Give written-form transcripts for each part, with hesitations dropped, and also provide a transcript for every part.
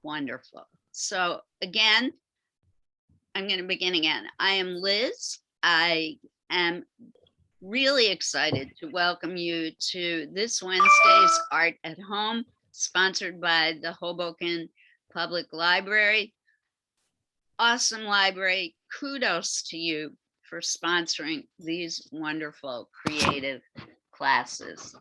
Wonderful. So again, I'm going to begin again. I am Liz. I am really excited to welcome you to this Wednesday's Art at Home, sponsored by the Hoboken Public Library. Awesome library. Kudos to you for sponsoring these wonderful creative classes.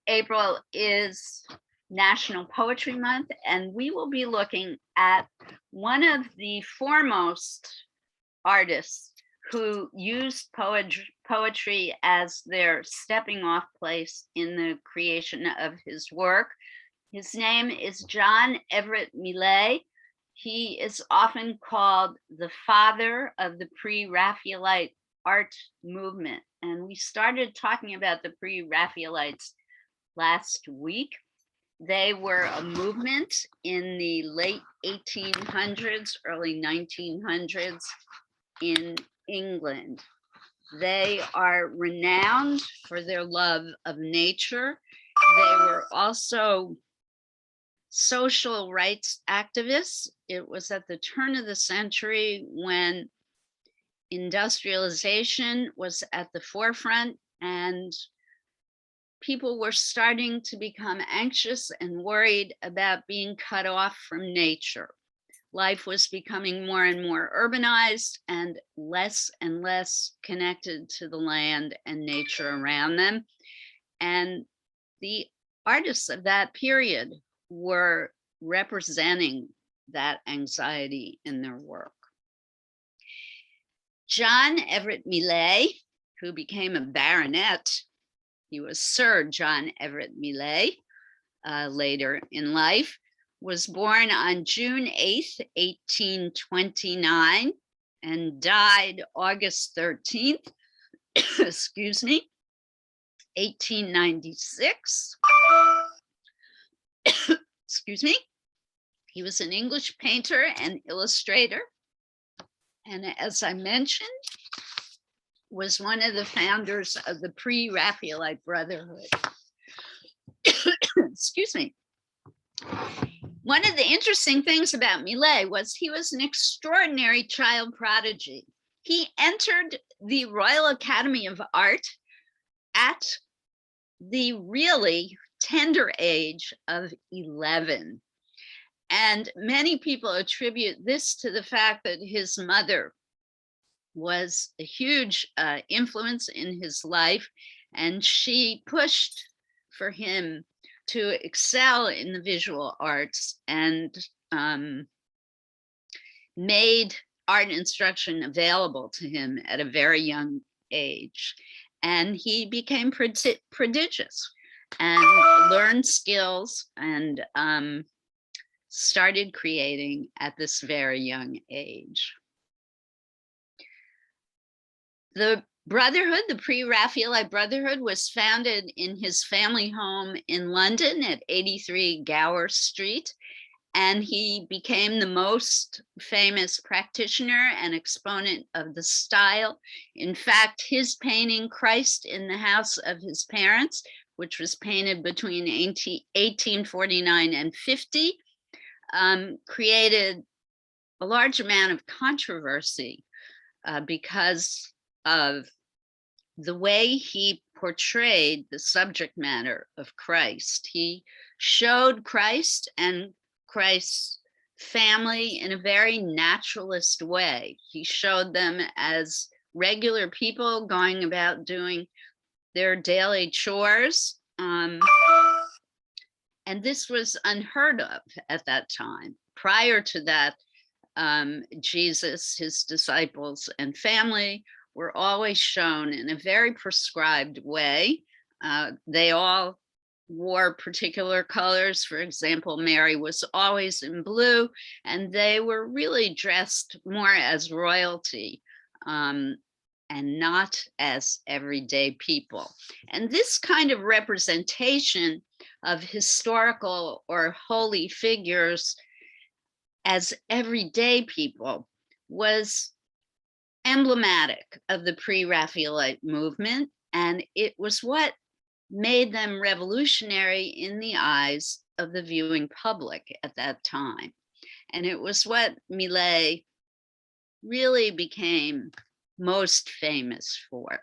April is National Poetry Month, and we will be looking at one of the foremost artists who used poetry as their stepping off place in the creation of his work. His name is John Everett Millais. He is often called the father of the pre-Raphaelite art movement. And we started talking about the pre-Raphaelites last week. They were a movement in the late 1800s, early 1900s in England. They are renowned for their love of nature. They were also social rights activists. It was at the turn of the century when industrialization was at the forefront and people were starting to become anxious and worried about being cut off from nature. Life was becoming more and more urbanized and less connected to the land and nature around them. And the artists of that period were representing that anxiety in their work. John Everett Millais, who became a baronet, he was Sir John Everett Millais later in life, was born on June 8th, 1829, and died August 13th, excuse me, 1896. Excuse me. He was an English painter and illustrator. And as I mentioned, was one of the founders of the pre-Raphaelite Brotherhood. Excuse me. One of the interesting things about Millais was he was an extraordinary child prodigy. He entered the Royal Academy of Art at the really tender age of 11. And many people attribute this to the fact that his mother was a huge influence in his life, and she pushed for him to excel in the visual arts and made art instruction available to him at a very young age. And he became prodigious and learned skills and started creating at this very young age. The Brotherhood, the pre-Raphaelite Brotherhood, was founded in his family home in London at 83 Gower Street, and he became the most famous practitioner and exponent of the style. In fact, his painting, Christ in the House of His Parents, which was painted between 1849 and 50, created a large amount of controversy because of the way he portrayed the subject matter of Christ. He showed Christ and Christ's family in a very naturalist way. He showed them as regular people going about doing their daily chores. And this was unheard of at that time. Prior to that, Jesus, his disciples, and family were always shown in a very prescribed way. They all wore particular colors. For example, Mary was always in blue, and they were really dressed more as royalty and not as everyday people. And this kind of representation of historical or holy figures as everyday people was emblematic of the pre-Raphaelite movement, and it was what made them revolutionary in the eyes of the viewing public at that time. And it was what Millais really became most famous for.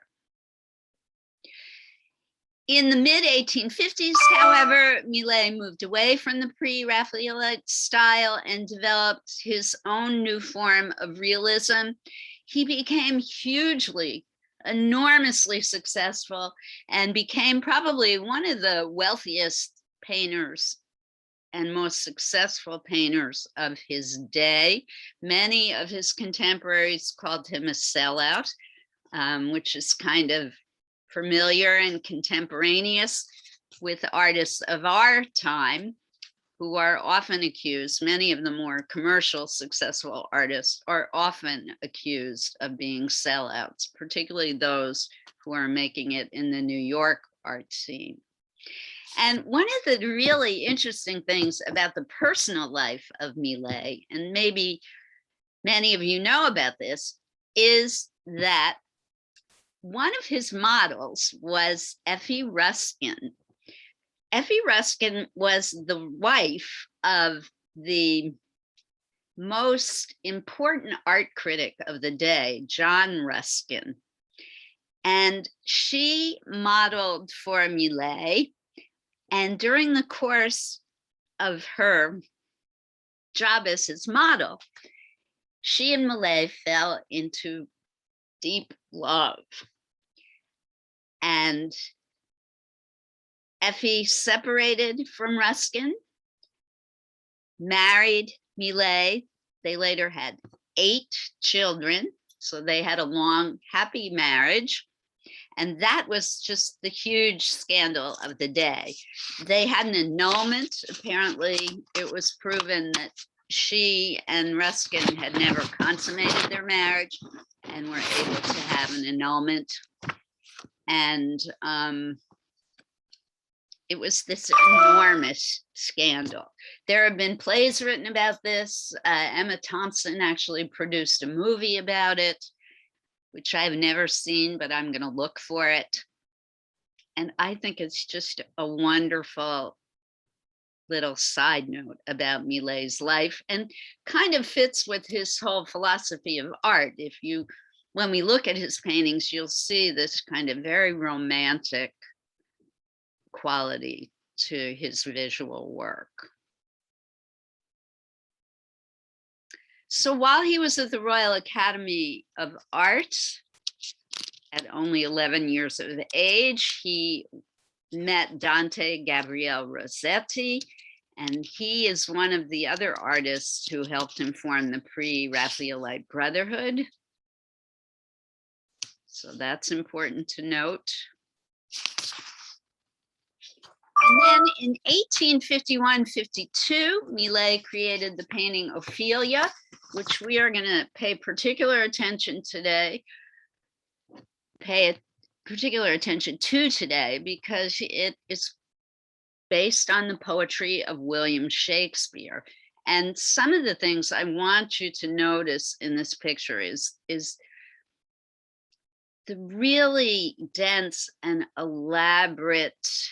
In the mid-1850s, however, Millais moved away from the pre-Raphaelite style and developed his own new form of realism. He became hugely, enormously successful and became probably one of the wealthiest painters and most successful painters of his day. Many of his contemporaries called him a sellout, which is kind of familiar and contemporaneous with artists of our time, who are often accused, many of the more commercial successful artists are often accused of being sellouts, particularly those who are making it in the New York art scene. And one of the really interesting things about the personal life of Millais, and maybe many of you know about this, is that one of his models was Effie Ruskin. Effie Ruskin was the wife of the most important art critic of the day, John Ruskin. And she modeled for Millais. And during the course of her job as his model, she and Millais fell into deep love. And Effie separated from Ruskin, married Millais. They later had 8 children, so they had a long, happy marriage. And that was just the huge scandal of the day. They had an annulment. Apparently, it was proven that she and Ruskin had never consummated their marriage and were able to have an annulment. And it was this enormous scandal. There have been plays written about this. Emma Thompson actually produced a movie about it, which I've never seen, but I'm going to look for it. And I think it's just a wonderful little side note about Millet's life, and kind of fits with his whole philosophy of art. When we look at his paintings, you'll see this kind of very romantic quality to his visual work. So while he was at the Royal Academy of Arts, at only 11 years of age, he met Dante Gabriel Rossetti, and he is one of the other artists who helped him form the pre-Raphaelite Brotherhood. So that's important to note. And then in 1851-52, Millais created the painting Ophelia, which we are going to pay particular attention today, because it is based on the poetry of William Shakespeare. And some of the things I want you to notice in this picture is the really dense and elaborate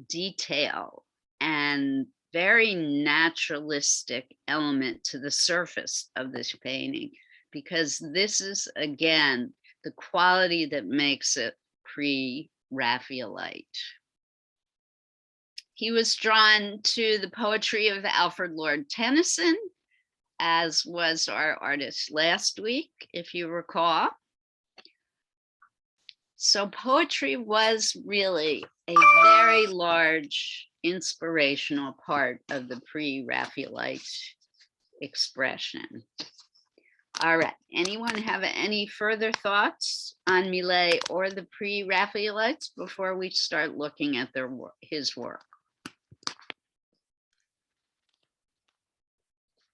detail and very naturalistic element to the surface of this painting, because this is, again, the quality that makes it pre-Raphaelite. He was drawn to the poetry of Alfred Lord Tennyson, as was our artist last week, if you recall. So poetry was really a very large inspirational part of the pre-Raphaelite expression. All right, anyone have any further thoughts on Millais or the pre-Raphaelites before we start looking at his work?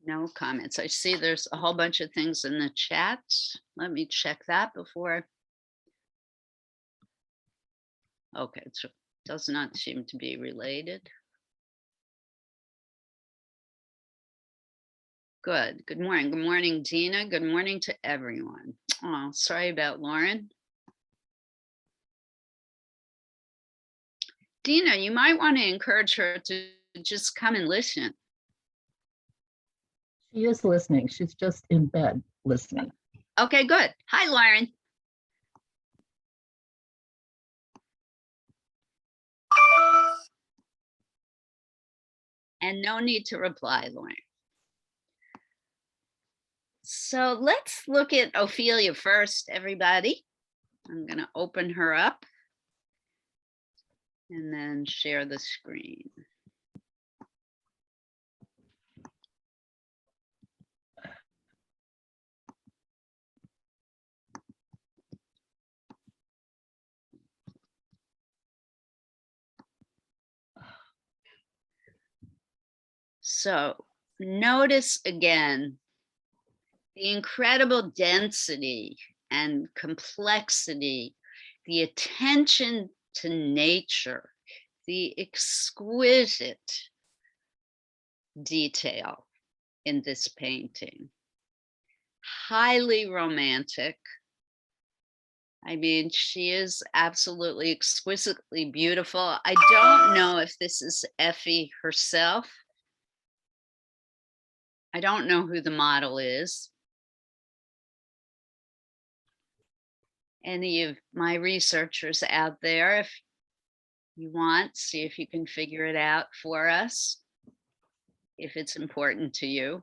No comments. I see there's a whole bunch of things in the chat. Let me check that before. Okay, so it does not seem to be related. Good. Good morning. Good morning, Dina. Good morning to everyone. Oh, sorry about Lauren. Dina, you might want to encourage her to just come and listen. She is listening. She's just in bed listening. Okay, good. Hi, Lauren. And no need to reply, Lauren. So let's look at Ophelia first, everybody. I'm going to open her up and then share the screen. So notice again the incredible density and complexity, the attention to nature, the exquisite detail in this painting. Highly romantic. I mean, she is absolutely exquisitely beautiful. I don't know if this is Effie herself. I don't know who the model is. Any of my researchers out there, if you want, see if you can figure it out for us, if it's important to you.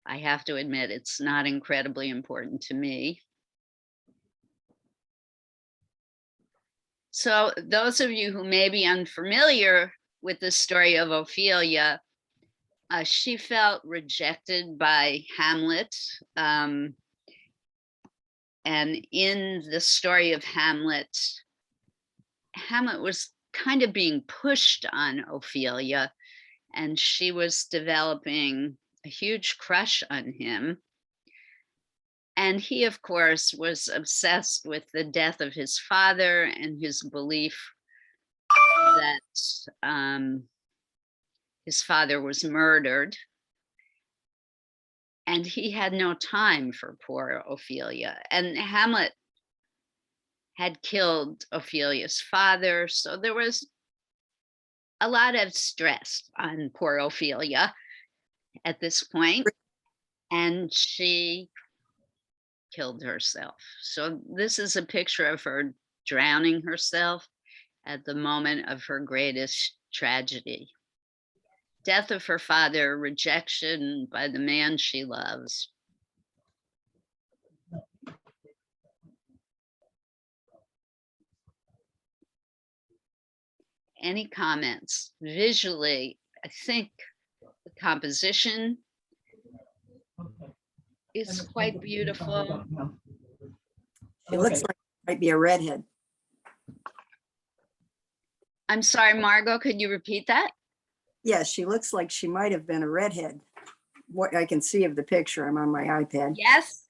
I have to admit, it's not incredibly important to me. So those of you who may be unfamiliar with the story of Ophelia, she felt rejected by Hamlet. And in the story of Hamlet, Hamlet was kind of being pushed on Ophelia, and she was developing a huge crush on him. And he, of course, was obsessed with the death of his father and his belief that his father was murdered. And he had no time for poor Ophelia. And Hamlet had killed Ophelia's father, so there was a lot of stress on poor Ophelia at this point, and she killed herself. So this is a picture of her drowning herself at the moment of her greatest tragedy. Death of her father, rejection by the man she loves. Any comments? Visually, I think the composition is quite beautiful. She looks like she might be a redhead. I'm sorry, Margot, could you repeat that? Yeah, she looks like she might have been a redhead. What I can see of the picture, I'm on my iPad. Yes,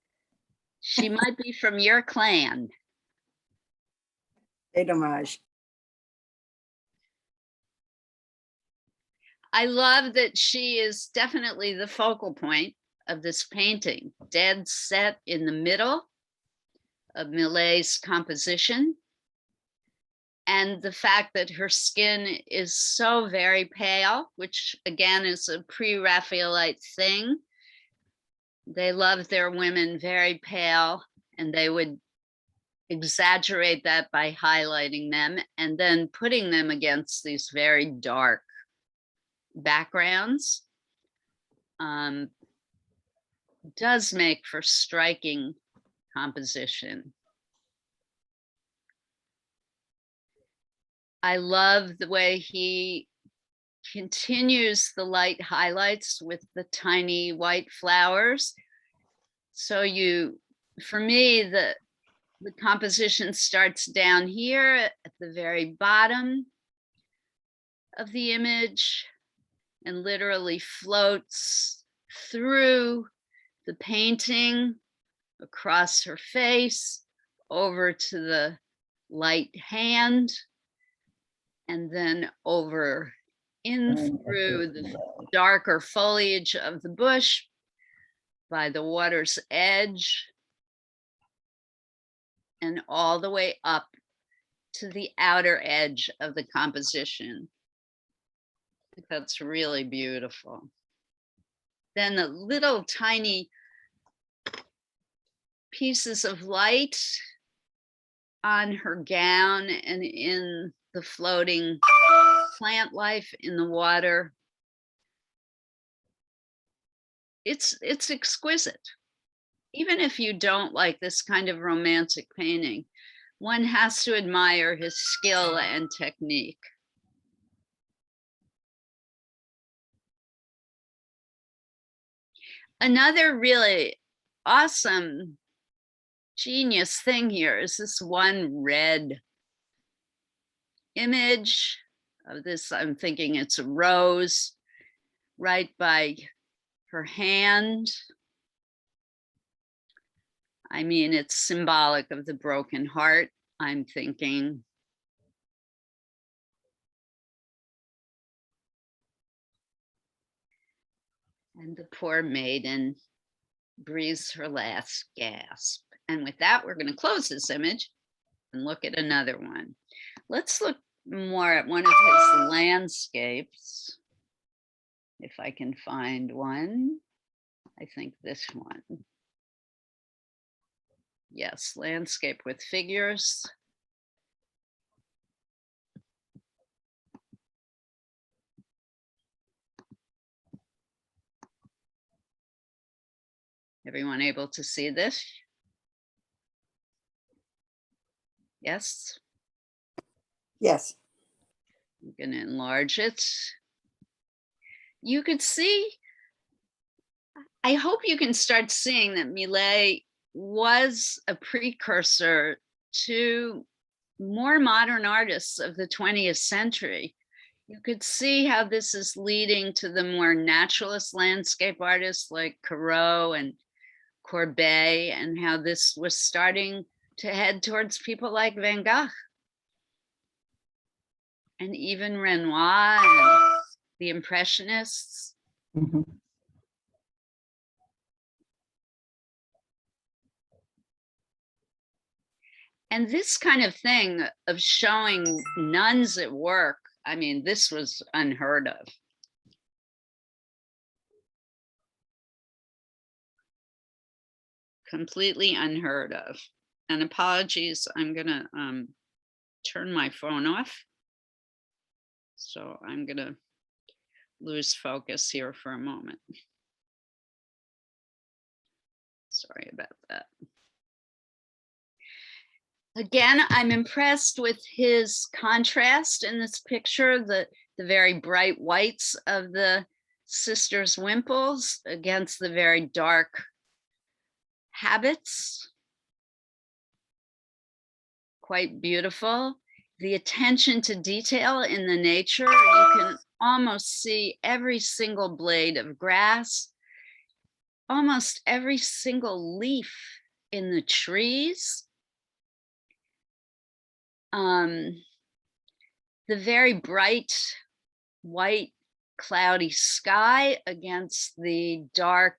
she might be from your clan. A homage. I love that she is definitely the focal point of this painting, dead set in the middle of Millais' composition. And the fact that her skin is so very pale, which again is a pre-Raphaelite thing. They loved their women very pale, and they would exaggerate that by highlighting them and then putting them against these very dark backgrounds. Does make for striking composition. I love the way he continues the light highlights with the tiny white flowers. So for me, the composition starts down here at the very bottom of the image and literally floats through the painting, across her face, over to the light hand, and then over in through the darker foliage of the bush by the water's edge, and all the way up to the outer edge of the composition. I think that's really beautiful. then the little tiny pieces of light on her gown and in the floating plant life in the water. It's exquisite. Even if you don't like this kind of romantic painting, one has to admire his skill and technique. Another really awesome genius thing here is this one red image of this. I'm thinking it's a rose right by her hand. I mean, it's symbolic of the broken heart, I'm thinking. And the poor maiden breathes her last gasp. And with that, we're going to close this image and look at another one. Let's look more at one of his landscapes, if I can find one. I think this one. Yes, landscape with figures. Everyone able to see this? Yes? Yes. I'm going to enlarge it. You could see, I hope you can start seeing that Millais was a precursor to more modern artists of the 20th century. You could see how this is leading to the more naturalist landscape artists like Corot and Courbet, and how this was starting to head towards people like Van Gogh and even Renoir and the Impressionists. Mhm. And this kind of thing of showing nuns at work, I mean, this was unheard of. Completely unheard of. And apologies, I'm gonna turn my phone off. So I'm gonna lose focus here for a moment. Sorry about that. Again, I'm impressed with his contrast in this picture, the very bright whites of the sisters' wimples against the very dark habits. Quite beautiful. The attention to detail in the nature, you can almost see every single blade of grass, almost every single leaf in the trees. The very bright white cloudy sky against the dark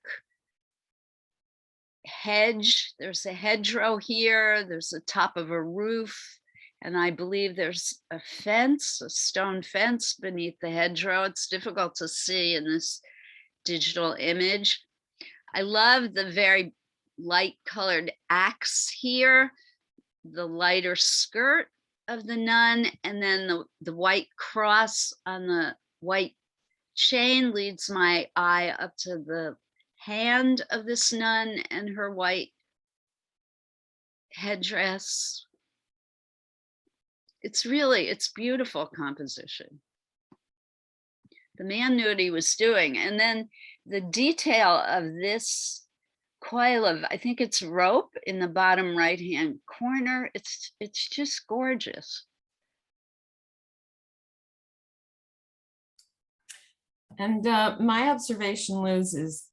hedge. There's a hedgerow here, there's the top of a roof, and I believe there's a fence, a stone fence beneath the hedgerow. It's difficult to see in this digital image. I love the very light colored axe here, the lighter skirt of the nun, and then the white cross on the white chain leads my eye up to the hand of this nun and her white headdress. It's beautiful composition. The man knew what he was doing. And then the detail of this coil of, I think it's rope in the bottom right-hand corner. It's just gorgeous. And my observation, Liz, is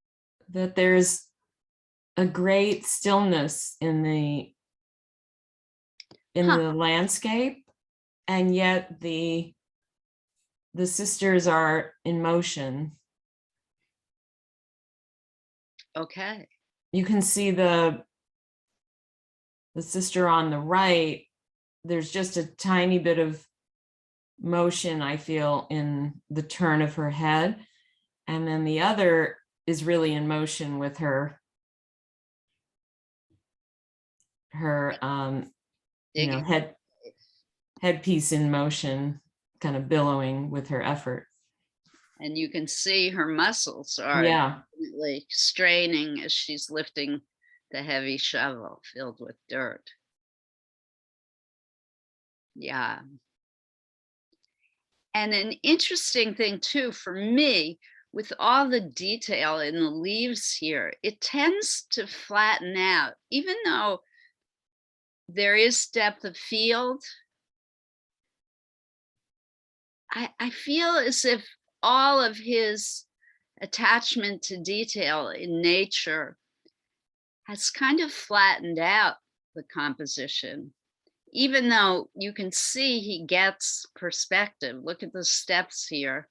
that there's a great stillness in the landscape, and yet the sisters are in motion. Okay. You can see the sister on the right. There's just a tiny bit of motion, I feel, in the turn of her head. And then the other is really in motion with her Digging. headpiece in motion, kind of billowing with her effort. And you can see her muscles are Yeah. definitely straining as she's lifting the heavy shovel filled with dirt. Yeah. And an interesting thing too, for me, with all the detail in the leaves here, it tends to flatten out, even though there is depth of field. I feel as if all of his attachment to detail in nature has kind of flattened out the composition, even though you can see he gets perspective. Look at the steps here.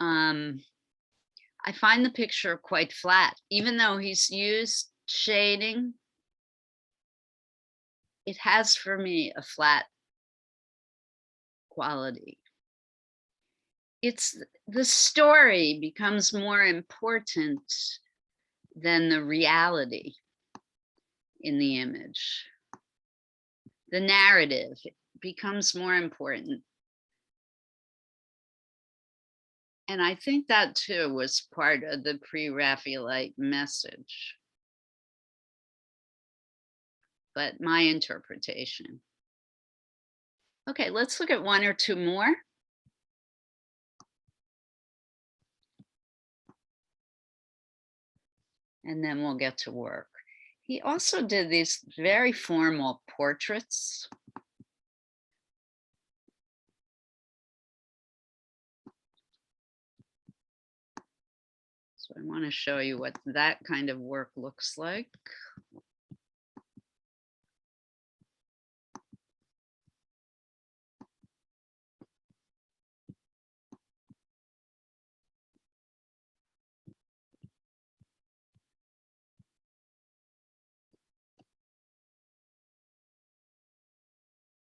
I find the picture quite flat, even though he's used shading. It has for me a flat quality. It's the story becomes more important than the reality in the image. The narrative becomes more important. And I think that too was part of the pre-Raphaelite message. But my interpretation. Okay, let's look at one or two more. And then we'll get to work. He also did these very formal portraits. So I want to show you what that kind of work looks like.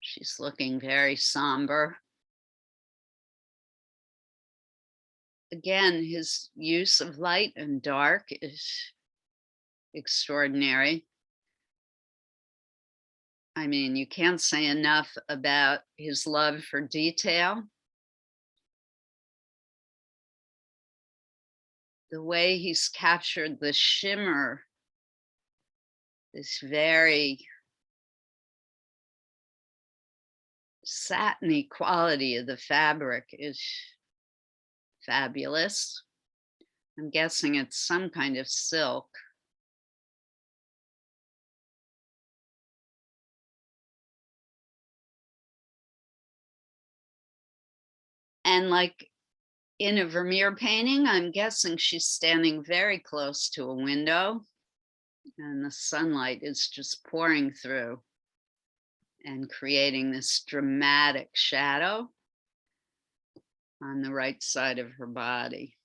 She's looking very somber. Again, his use of light and dark is extraordinary. I mean, you can't say enough about his love for detail. The way he's captured the shimmer, this very satiny quality of the fabric is fabulous. I'm guessing it's some kind of silk. And like in a Vermeer painting, I'm guessing she's standing very close to a window and the sunlight is just pouring through and creating this dramatic shadow on the right side of her body.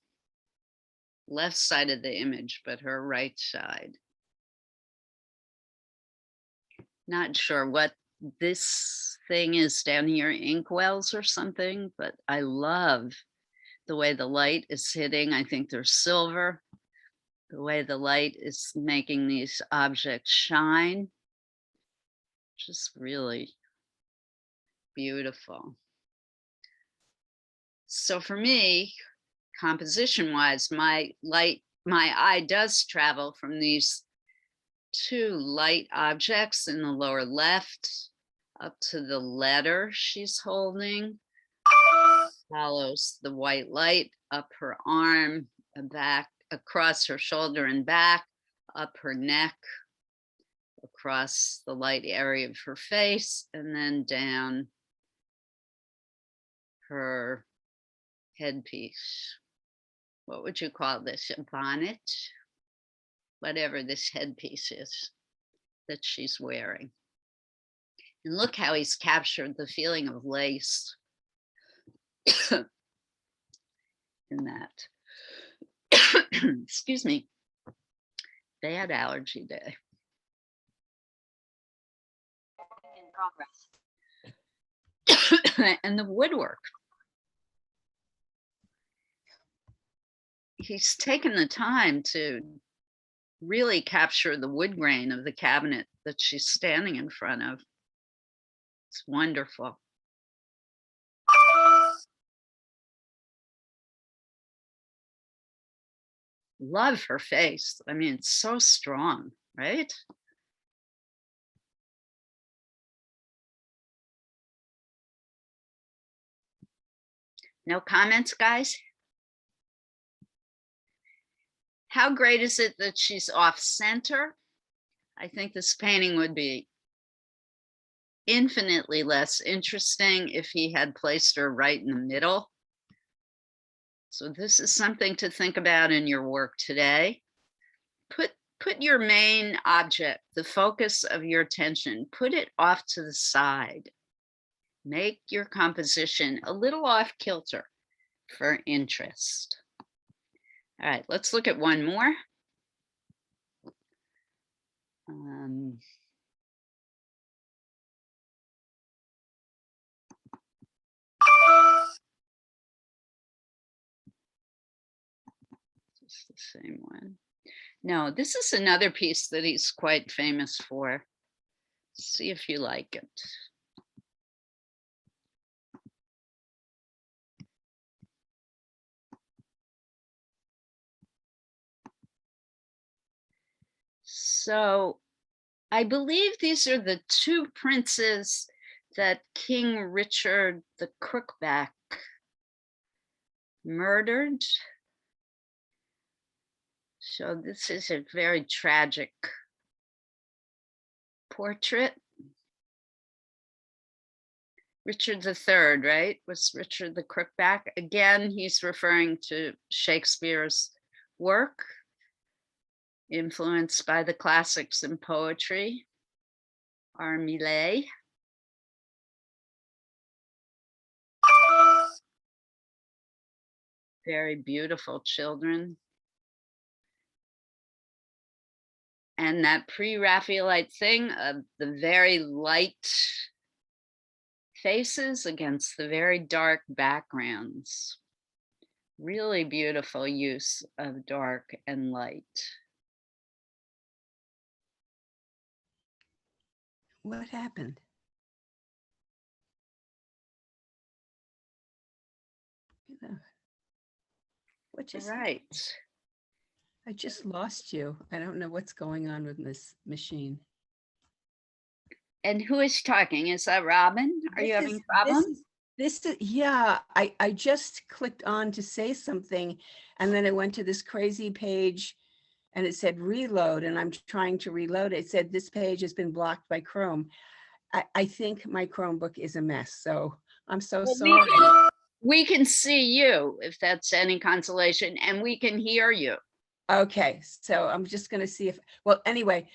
Left side of the image, but her right side. Not sure what this thing is down here, inkwells or something, but I love the way the light is hitting. I think they're silver. The way the light is making these objects shine. Just really beautiful. So for me, composition wise, my eye does travel from these two light objects in the lower left up to the letter she's holding, follows the white light up her arm, back, across her shoulder and back, up her neck, across the light area of her face, and then down her headpiece. What would you call this? A bonnet? Whatever this headpiece is that she's wearing. And look how he's captured the feeling of lace in that. Excuse me. Bad allergy day. In progress. And the woodwork. he's taken the time to really capture the wood grain of the cabinet that she's standing in front of. It's wonderful. Love her face. I mean, it's so strong, right? No comments, guys? How great is it that she's off center? I think this painting would be infinitely less interesting if he had placed her right in the middle. So this is something to think about in your work today. Put your main object, the focus of your attention, put it off to the side. Make your composition a little off kilter for interest. All right, let's look at one more. It's the same one. No, this is another piece that he's quite famous for. See if you like it. So I believe these are the two princes that King Richard the Crookback murdered. So this is a very tragic portrait. Richard III, right? Was Richard the Crookback. Again, he's referring to Shakespeare's work, influenced by the classics in poetry, our Millais. Very beautiful children. And that pre-Raphaelite thing of the very light faces against the very dark backgrounds. Really beautiful use of dark and light. What happened? What just Right. I just lost you. I don't know what's going on with this machine. And who is talking? Is that Robin? Are you having problems? This is, yeah, I just clicked on to say something and then I went to this crazy page and it said reload and I'm trying to reload it. It said this page has been blocked by Chrome. I think my Chromebook is a mess. So I'm so Well, sorry. we can see you if that's any consolation, and we can hear you. Okay, so I'm just gonna see if, well, anyway,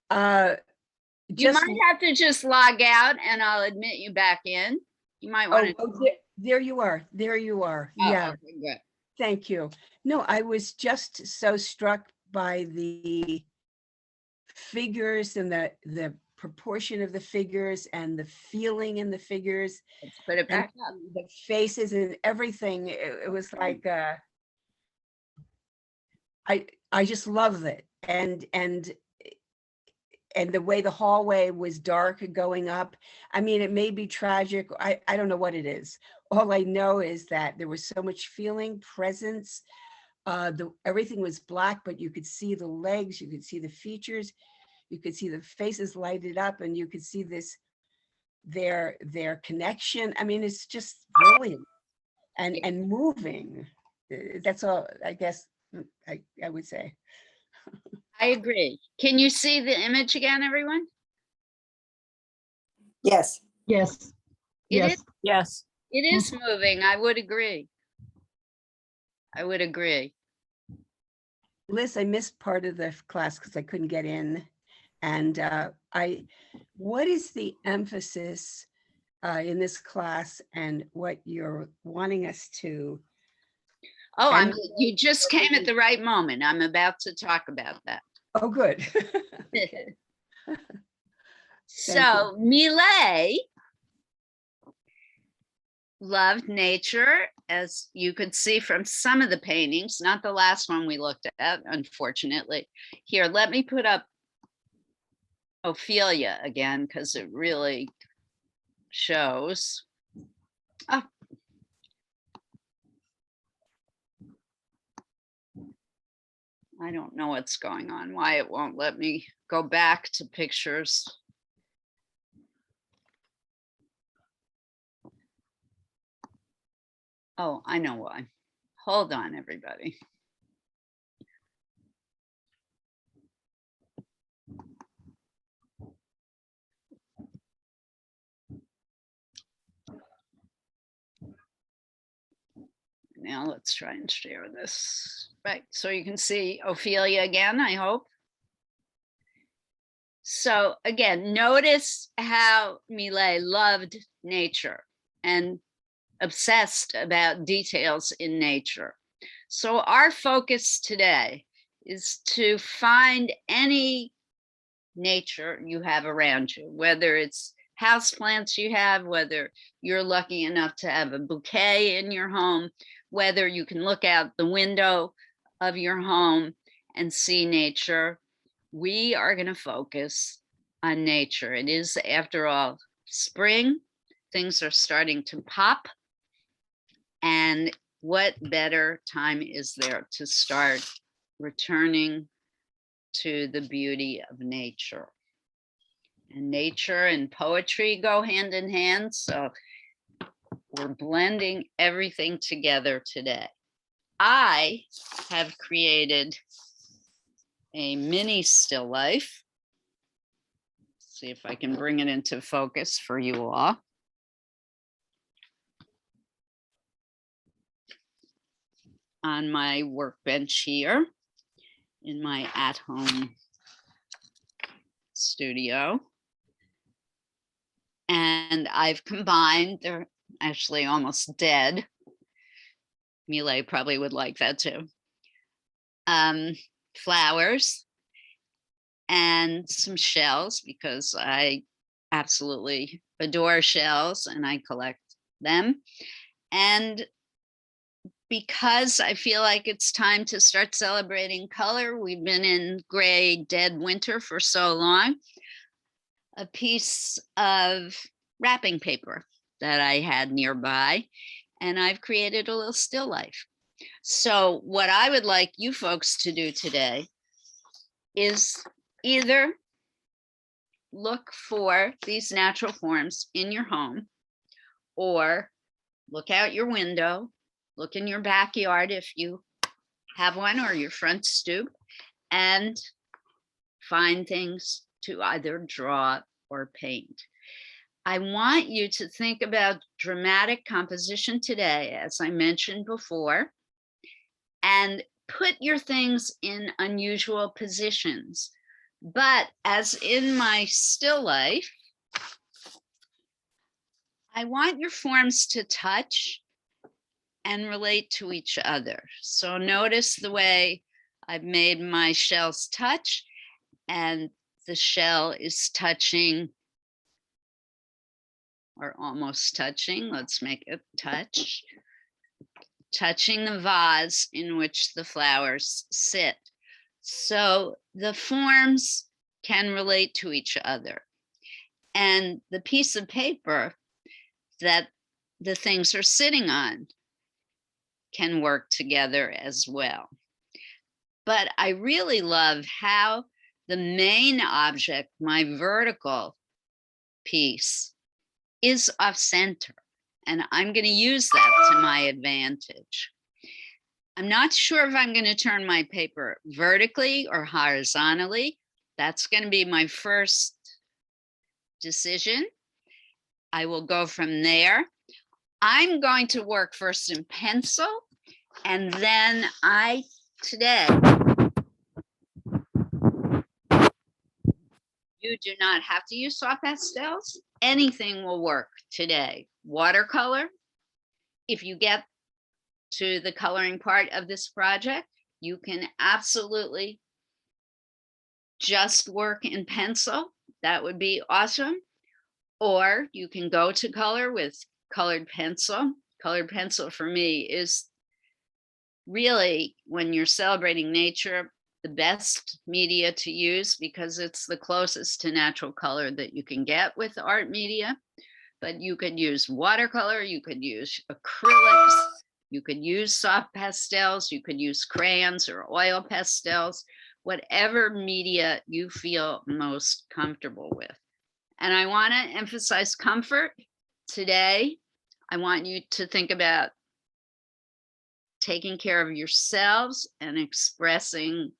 You might have to just log out and I'll admit you back in. You might want to. There you are. There you are. Yeah, Okay, good. thank you. No, I was just so struck by the figures and the proportion of the figures and the feeling in the figures. Let's put it back up. The faces and everything. It was like I just love it. And the way the hallway was dark going up. I mean, it may be tragic. I don't know what it is. All I know is that there was so much feeling, presence. Everything was black, but you could see the legs, you could see the features, you could see the faces lighted up, and you could see their connection. I mean, it's just brilliant and moving. That's all I guess I would say. I agree. Can you see the image again, everyone? Yes. Yes. It Yes. is. Yes. It is moving. I would agree. I would agree. Liz, I missed part of the class because I couldn't get in. And what is the emphasis in this class and what you're wanting us to? Oh, you just came at the right moment. I'm about to talk about that. Oh, good. So Millais loved nature as you could see from some of the paintings, not the last one we looked at, unfortunately. Here, let me put up Ophelia again, because it really shows. Oh. I don't know what's going on, why it won't let me go back to pictures. Oh, I know why. Hold on, everybody. Now let's try and share this. Right, so you can see Ophelia again, I hope. So again, notice how Millais loved nature and obsessed about details in nature. So our focus today is to find any nature you have around you, whether it's houseplants you have, whether you're lucky enough to have a bouquet in your home, whether you can look out the window of your home and see nature. We are going to focus on nature. It is, after all, spring. Things are starting to pop. And what better time is there to start returning to the beauty of nature? And nature and poetry go hand in hand. So we're blending everything together today. I have created a mini still life. See if I can bring it into focus for you all. On my workbench here in my at-home studio. And I've combined, they're actually almost dead. Millais probably would like that too. Flowers and some shells, because I absolutely adore shells and I collect them. And because I feel like it's time to start celebrating color, we've been in gray, dead winter for so long, a piece of wrapping paper that I had nearby, and I've created a little still life. So what I would like you folks to do today is either look for these natural forms in your home, or look out your window, look in your backyard if you have one, or your front stoop, and find things to either draw or paint. I want you to think about dramatic composition today, as I mentioned before, and put your things in unusual positions. But as in my still life, I want your forms to touch and relate to each other. So notice the way I've made my shells touch, and the shell is touching, or almost touching. Let's make it touch. Touching the vase in which the flowers sit. So the forms can relate to each other. And the piece of paper that the things are sitting on can work together as well. But I really love how the main object, my vertical piece, is off center. And I'm going to use that to my advantage. I'm not sure if I'm going to turn my paper vertically or horizontally. That's going to be my first decision. I will go from there. I'm going to work first in pencil, and then today, you do not have to use soft pastels. Anything will work today. Watercolor, if you get to the coloring part of this project, you can absolutely just work in pencil. That would be awesome. Or you can go to color with colored pencil, colored pencil for me is really, when you're celebrating nature, the best media to use, because it's the closest to natural color that you can get with art media. But you could use watercolor, you could use acrylics, you could use soft pastels, you could use crayons or oil pastels, whatever media you feel most comfortable with. And I want to emphasize comfort today. I want you to think about taking care of yourselves and expressing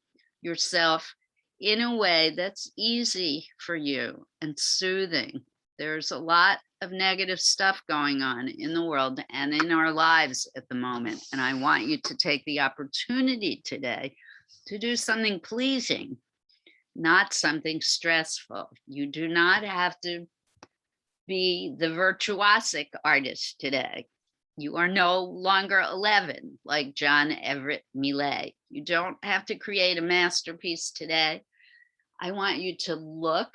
yourself in a way that's easy for you and soothing. There's a lot of negative stuff going on in the world and in our lives at the moment. And I want you to take the opportunity today to do something pleasing, not something stressful. You do not have to be the virtuosic artist today. You are no longer 11, like John Everett Millais. You don't have to create a masterpiece today. I want you to look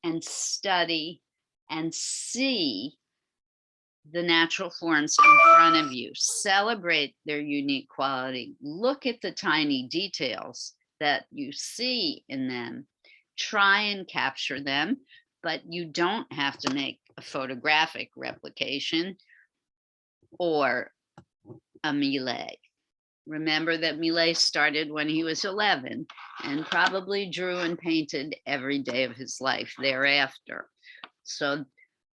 and study and see the natural forms in front of you. Celebrate their unique quality. Look at the tiny details that you see in them. Try and capture them, but you don't have to make a photographic replication or a Millais. Remember that Millais started when he was 11 and probably drew and painted every day of his life thereafter. So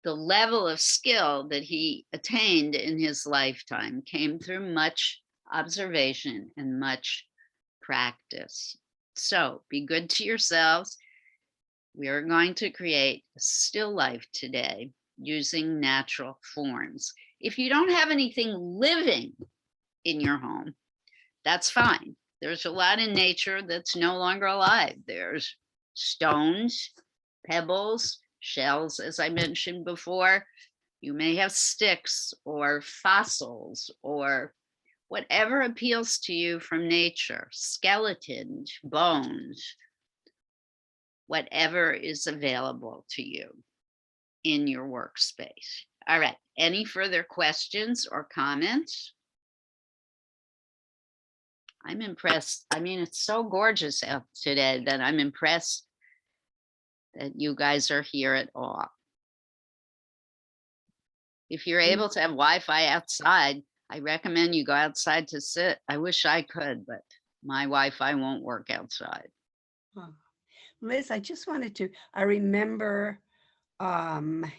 the level of skill that he attained in his lifetime came through much observation and much practice. So be good to yourselves. We are going to create a still life today using natural forms. If you don't have anything living in your home, that's fine. There's a lot in nature that's no longer alive. There's stones, pebbles, shells, as I mentioned before. You may have sticks or fossils or whatever appeals to you from nature, skeletons, bones, whatever is available to you in your workspace. All right, any further questions or comments? I'm impressed. I mean, it's so gorgeous out today that I'm impressed that you guys are here at all. If you're able to have Wi-Fi outside, I recommend you go outside to sit. I wish I could, but my Wi-Fi won't work outside. Oh. Liz, I just wanted to, I remember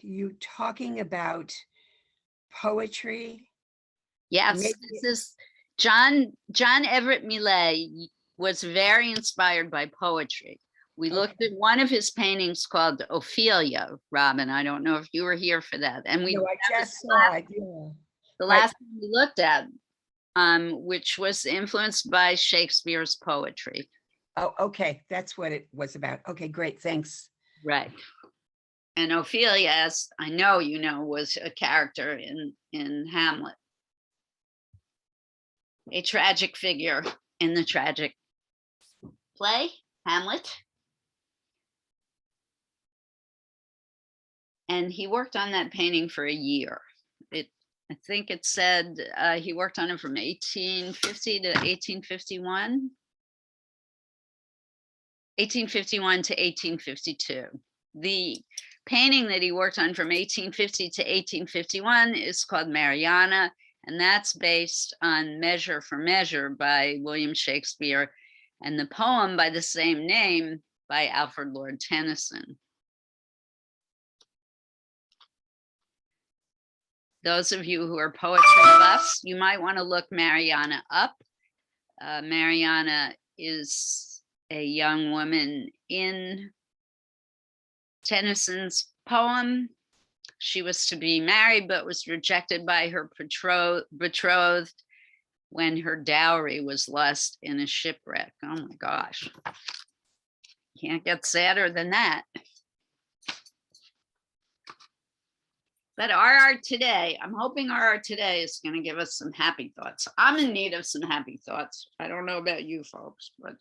you talking about poetry. Yes, Maybe- this is John Everett Millais was very inspired by poetry. We looked at one of his paintings called Ophelia, Robin. I don't know if you were here for that. And we No, I that was just saw it. Yeah. the last thing we looked at, which was influenced by Shakespeare's poetry. Oh, okay. That's what it was about. Okay, great. Thanks. Right. And Ophelia, as I know you know, was a character in Hamlet. A tragic figure in the tragic play, Hamlet. And he worked on that painting for a year. I think it said he worked on it from 1850 to 1851. 1851 to 1852. The painting that he worked on from 1850 to 1851 is called Mariana, and that's based on Measure for Measure by William Shakespeare and the poem by the same name by Alfred Lord Tennyson. Those of you who are poetry buffs, you might want to look Mariana up. Mariana is a young woman in Tennyson's poem. She was to be married, but was rejected by her betrothed when her dowry was lost in a shipwreck. Oh my gosh. Can't get sadder than that. But our art today, I'm hoping our art today is going to give us some happy thoughts. I'm in need of some happy thoughts. I don't know about you folks, but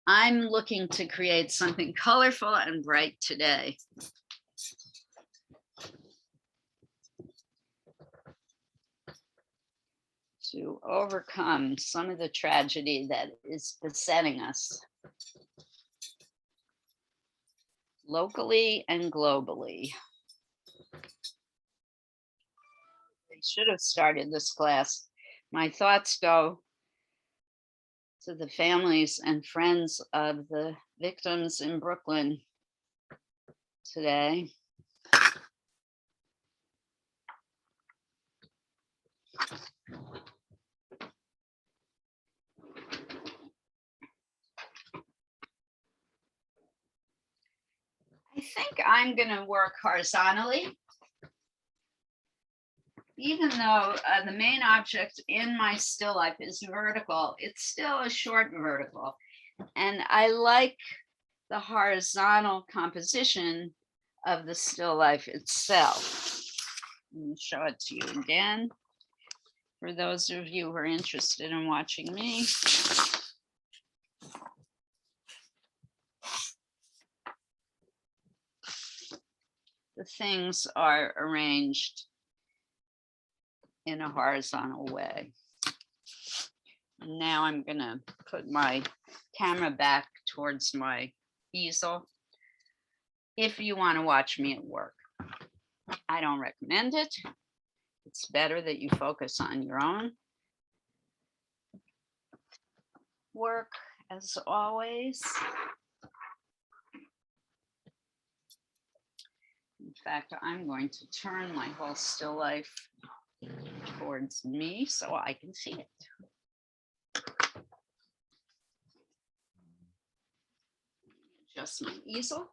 I'm looking to create something colorful and bright today. to overcome some of the tragedy that is besetting us locally and globally. I should have started this class. My thoughts go to the families and friends of the victims in Brooklyn today. I think I'm going to work horizontally. Even though the main object in my still life is vertical, it's still a short vertical. And I like the horizontal composition of the still life itself. Let me show it to you again. For those of you who are interested in watching me. The things are arranged in a horizontal way. Now I'm gonna put my camera back towards my easel. If you want to watch me at work, I don't recommend it. It's better that you focus on your own work, as always. In fact, I'm going to turn my whole still life towards me so I can see it. Adjust my easel.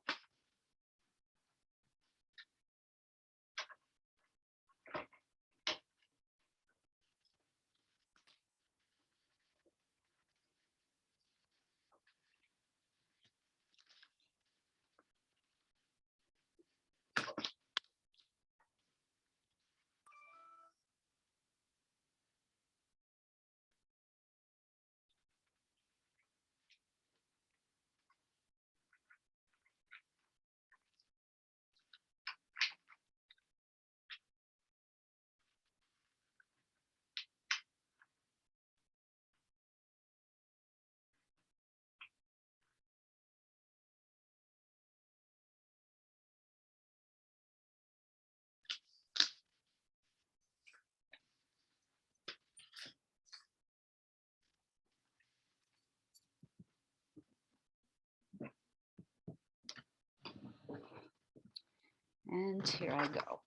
And here I go.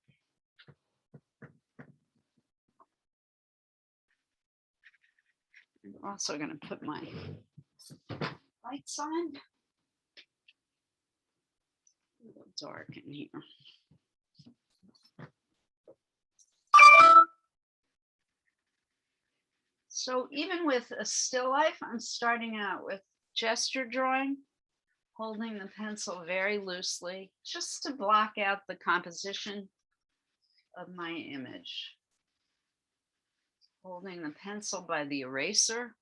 I'm also going to put my lights on. A little dark in here. So even with a still life, I'm starting out with gesture drawing, holding the pencil very loosely, just to block out the composition of my image. Holding the pencil by the eraser.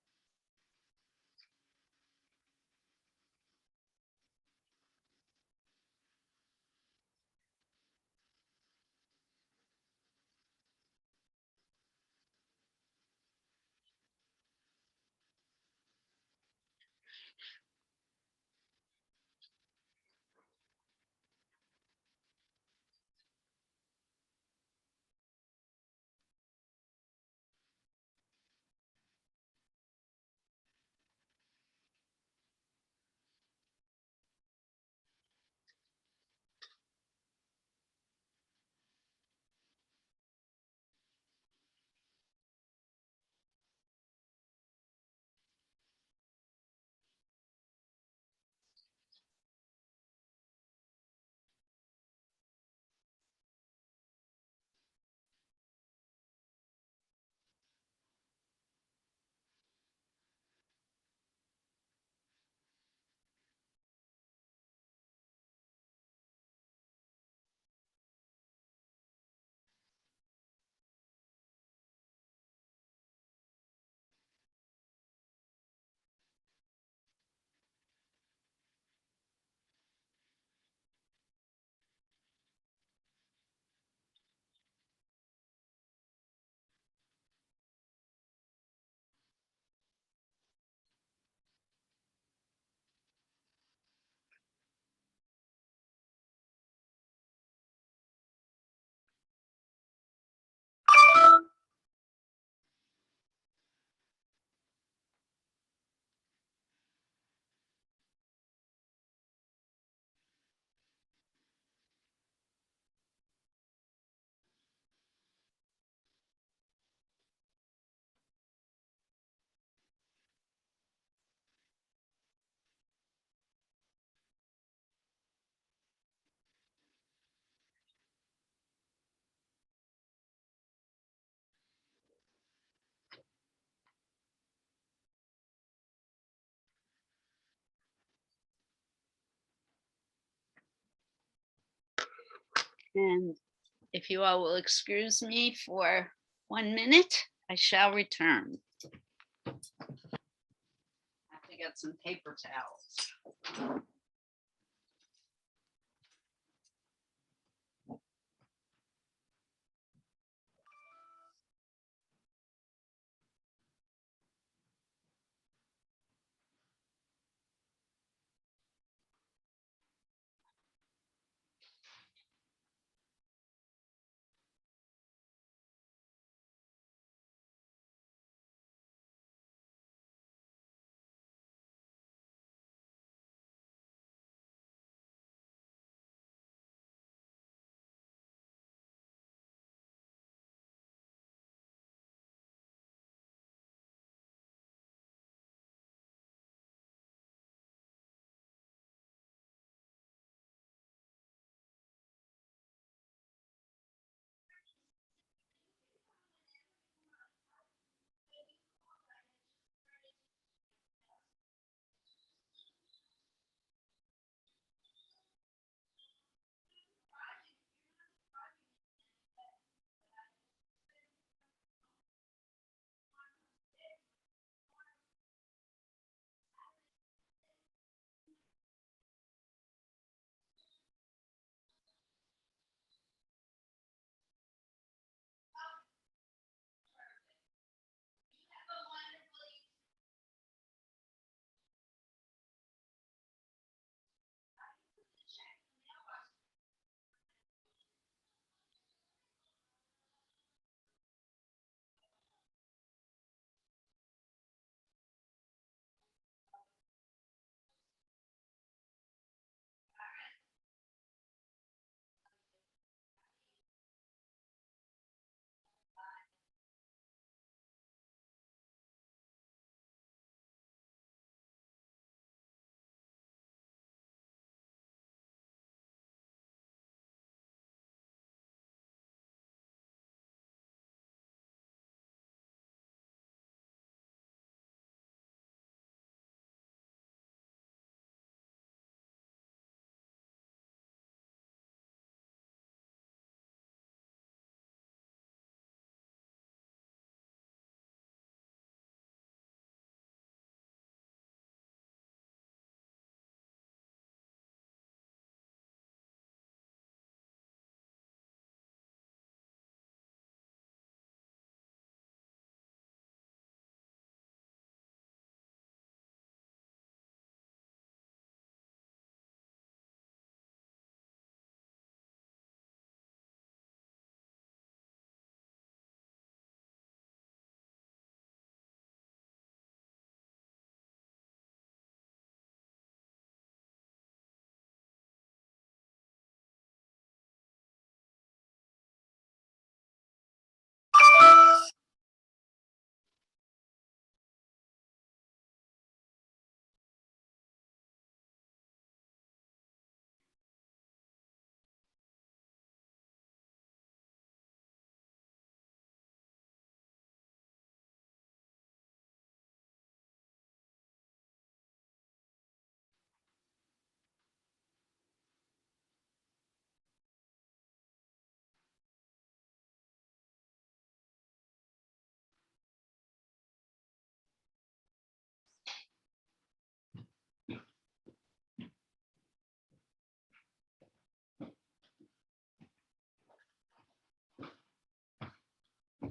And if you all will excuse me for 1 minute, I shall return. I have to get some paper towels.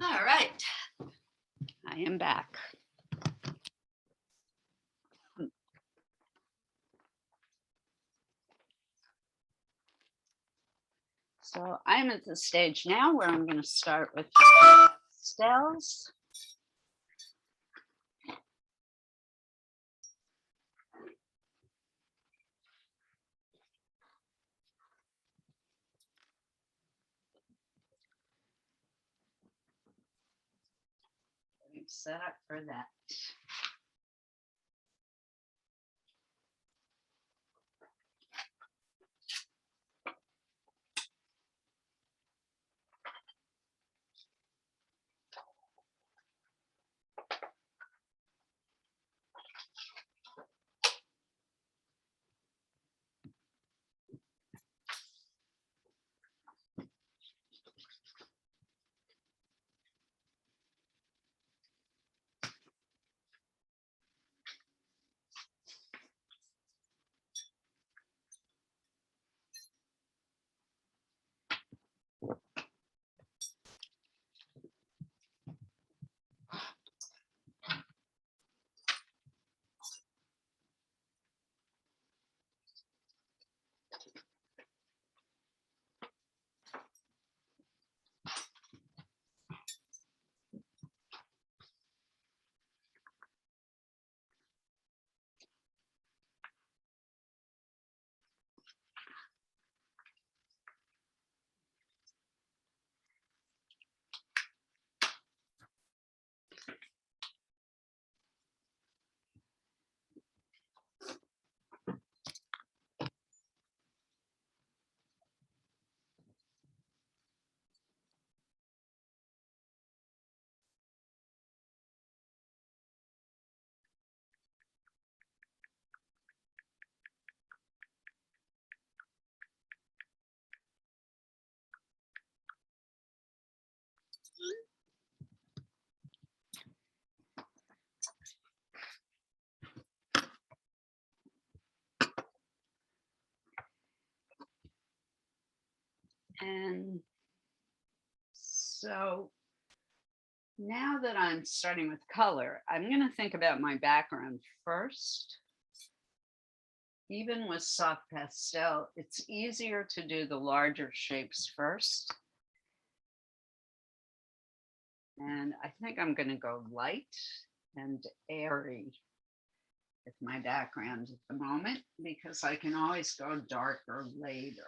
All right, I am back. So I'm at the stage now where I'm going to start with pastels. Getting set up for that. So now that I'm starting with color, I'm going to think about my background first. Even with soft pastel, it's easier to do the larger shapes first. And I think I'm going to go light and airy with my background at the moment, because I can always go darker later.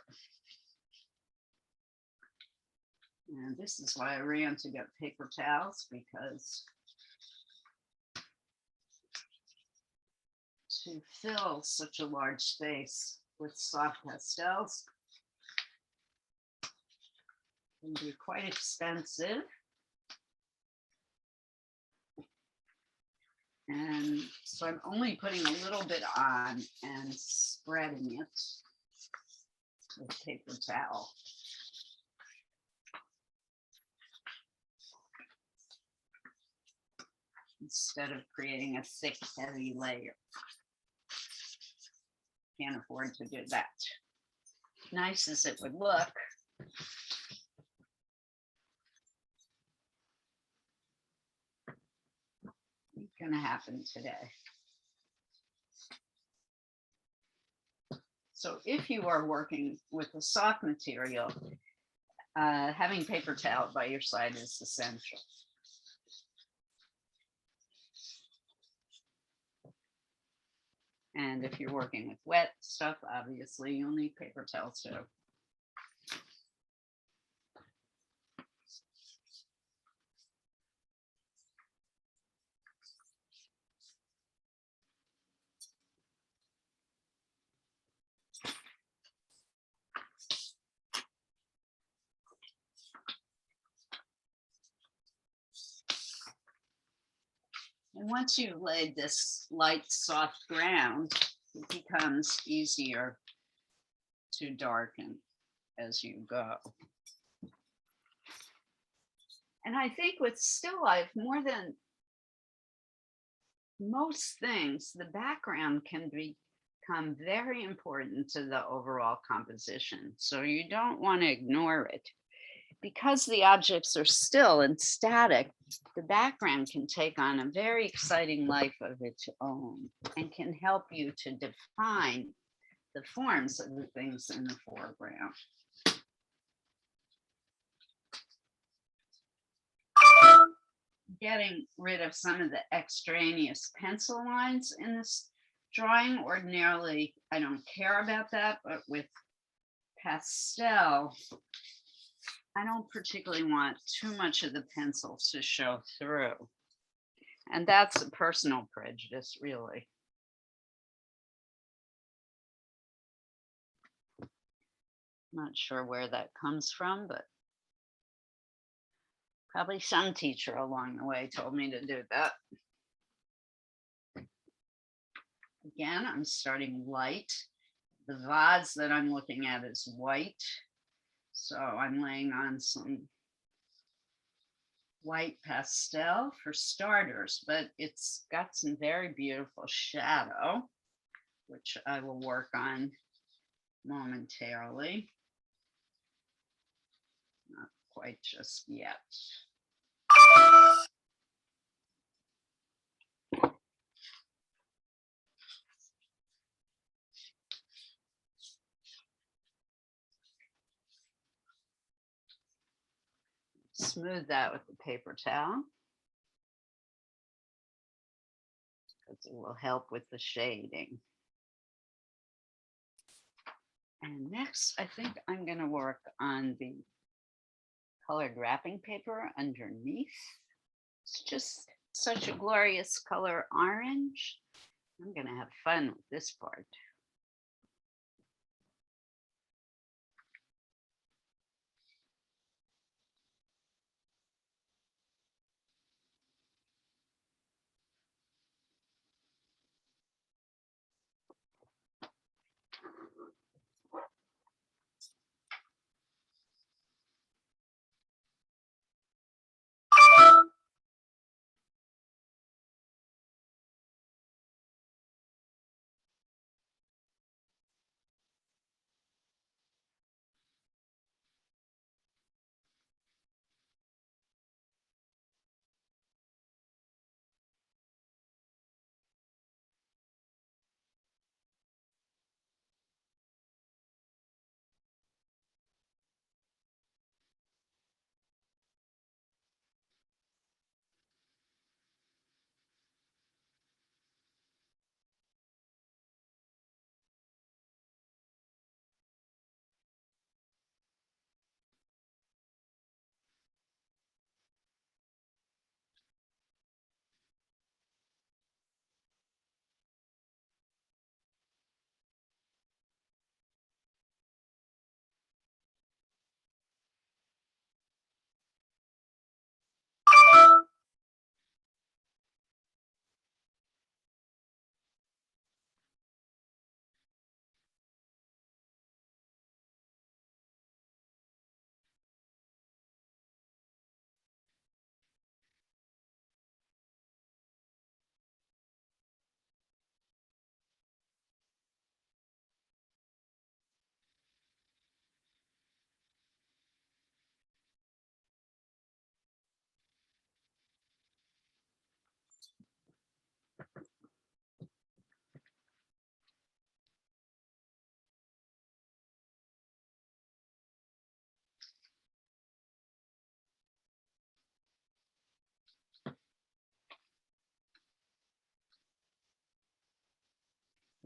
And this is why I ran to get paper towels, because to fill such a large space with soft pastels can be quite expensive. And so I'm only putting a little bit on and spreading it with paper towel. Instead of creating a thick, heavy layer. Can't afford to do that. Nice as it would look. It's gonna happen today. So if you are working with a soft material, having paper towel by your side is essential. And if you're working with wet stuff, obviously you'll need paper towels too. And once you've laid this light, soft ground, it becomes easier to darken as you go. And I think with still life, more than most things, the background can become very important to the overall composition. So you don't want to ignore it. Because the objects are still and static, the background can take on a very exciting life of its own and can help you to define the forms of the things in the foreground. Getting rid of some of the extraneous pencil lines in this drawing. Ordinarily, I don't care about that, but with pastel, I don't particularly want too much of the pencil to show through. And that's a personal prejudice, really. Not sure where that comes from, but probably some teacher along the way told me to do that. Again, I'm starting light. The vase that I'm looking at is white. So I'm laying on some white pastel for starters, but it's got some very beautiful shadow, which I will work on momentarily. Not quite just yet. Smooth that with the paper towel, because it will help with the shading. And next, I think I'm going to work on the colored wrapping paper underneath. It's just such a glorious color orange. I'm going to have fun with this part.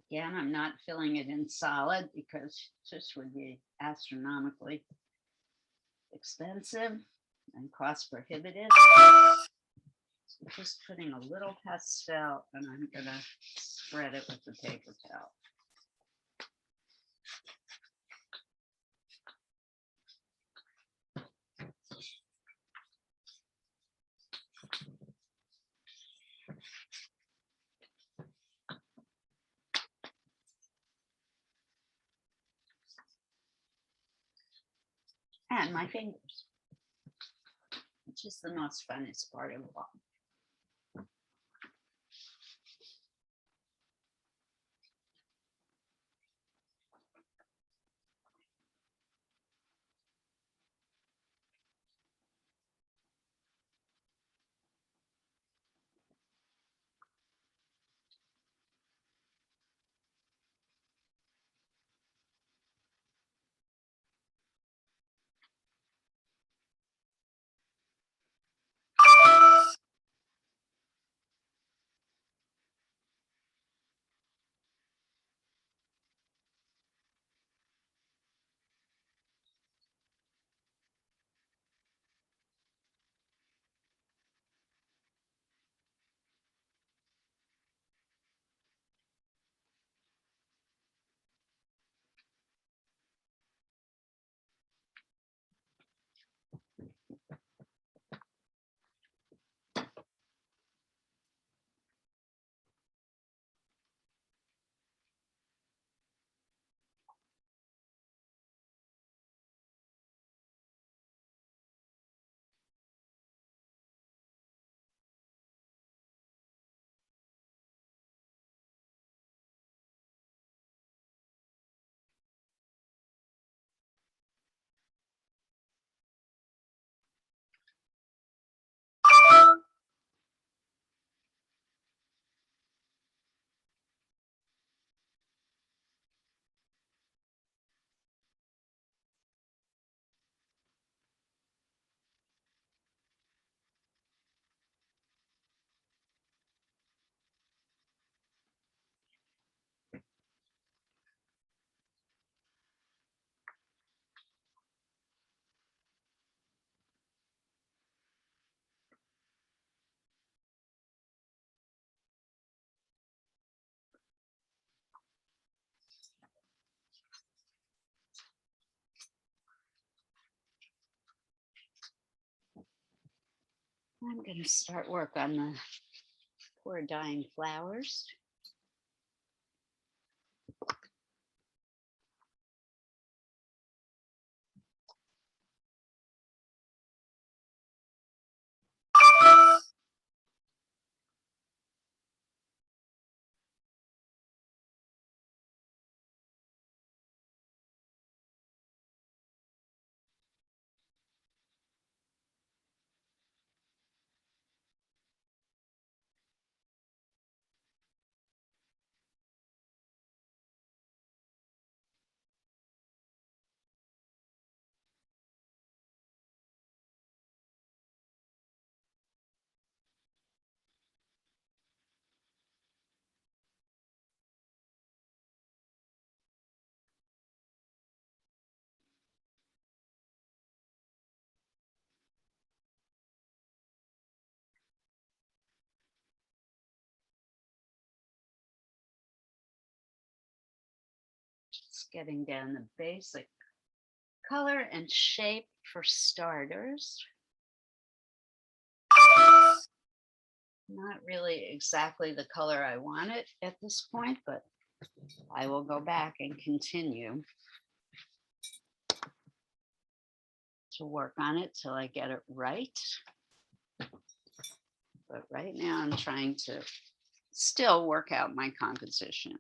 Again, I'm not filling it in solid because this would be astronomically expensive and cost prohibitive. So just putting a little pastel, and I'm gonna spread it with the paper towel. And my fingers, which is the most funnest part of all. I'm going to start work on the poor dying flowers. Just getting down the basic color and shape for starters. Not really exactly the color I want it at this point, but I will go back and continue to work on it till I get it right. But right now I'm trying to still work out my composition.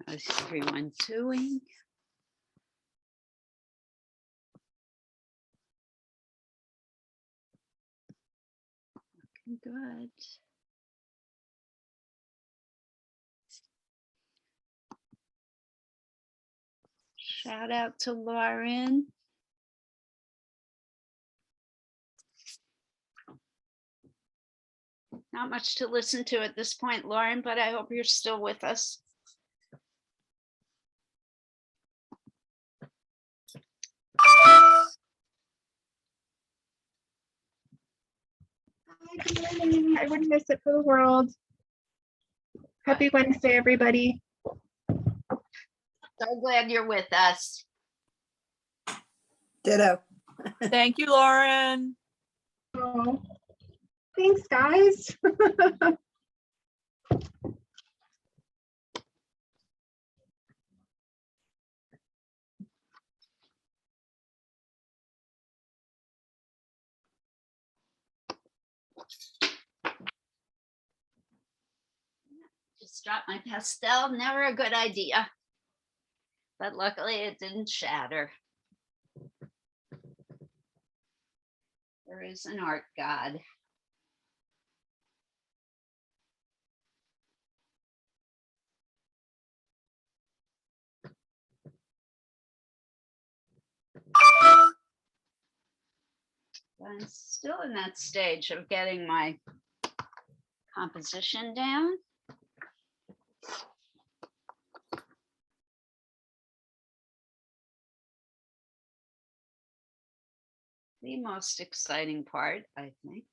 How's everyone doing? Looking good. Shout out to Lauren. Not much to listen to at this point, Lauren, but I hope you're still with us. Hi, good morning. I wouldn't miss it for the world. Happy Wednesday, everybody. So glad you're with us. Ditto. Thank you, Lauren. Oh, thanks, guys. Just dropped my pastel, never a good idea. But luckily it didn't shatter. There is an art god. I'm still in that stage of getting my composition down. The most exciting part, I think.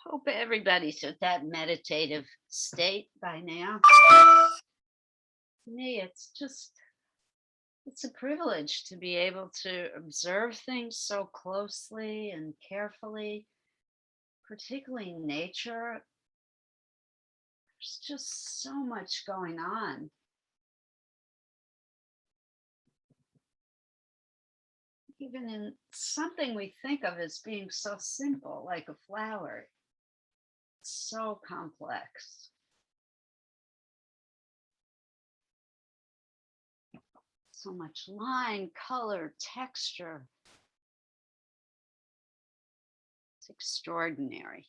Hope everybody's at that meditative state by now. To me, it's a privilege to be able to observe things so closely and carefully, particularly nature. There's just so much going on. Even in something we think of as being so simple, like a flower, it's so complex. So much line, color, texture. It's extraordinary.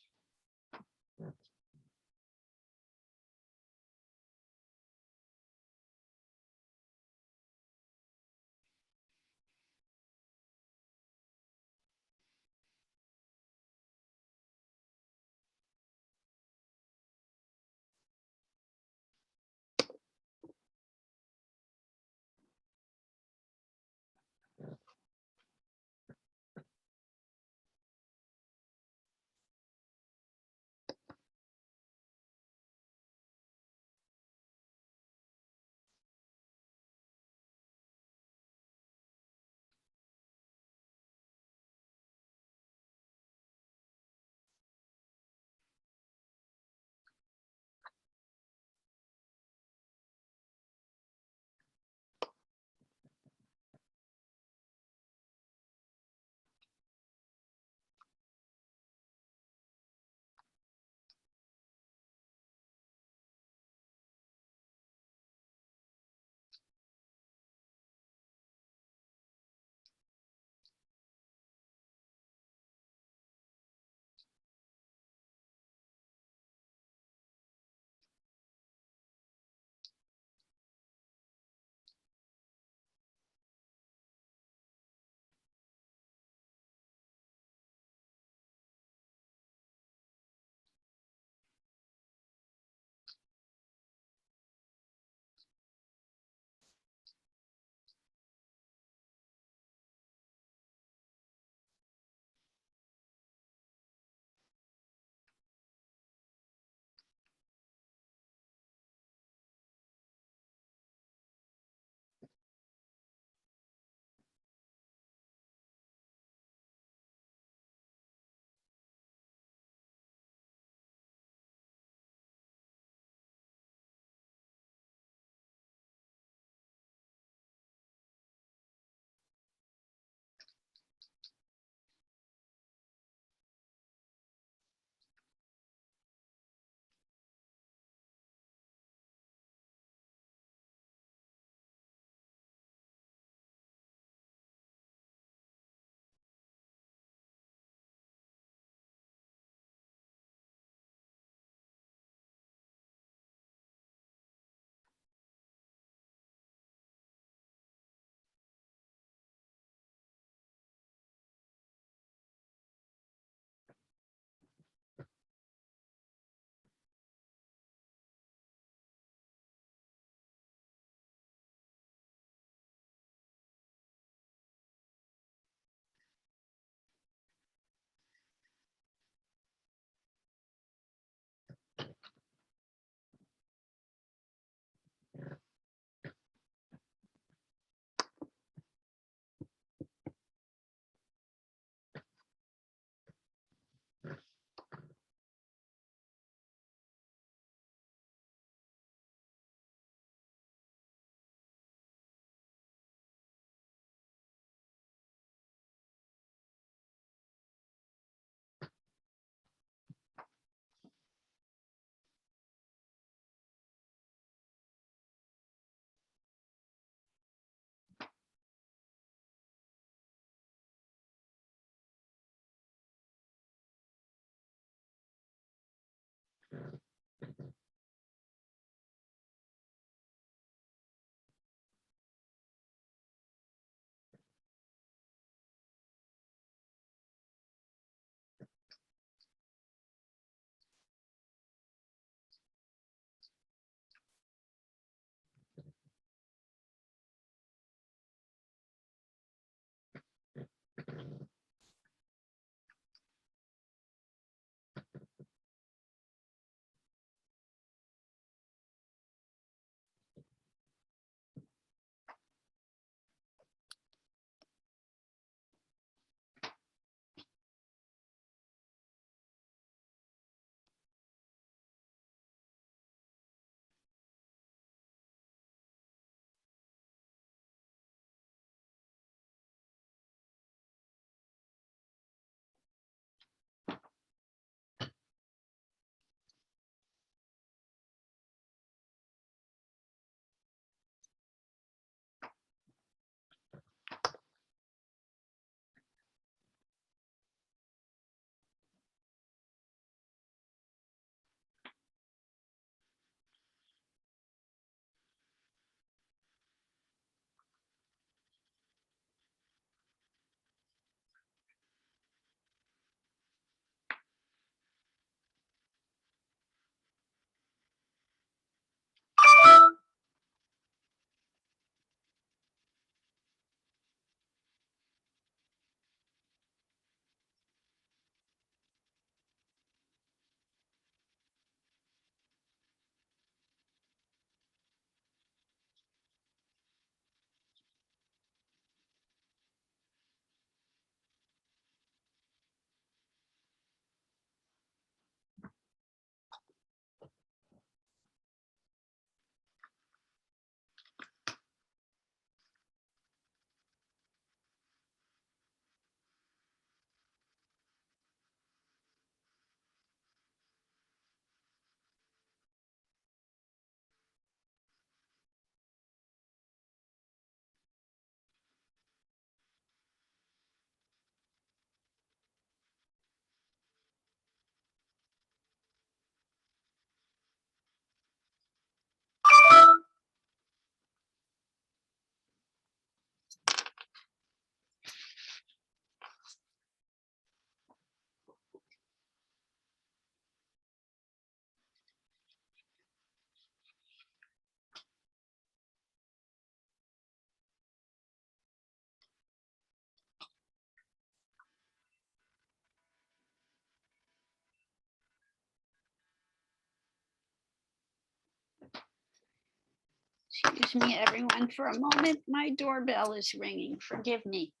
Excuse me, everyone, for a moment. My doorbell is ringing. Forgive me.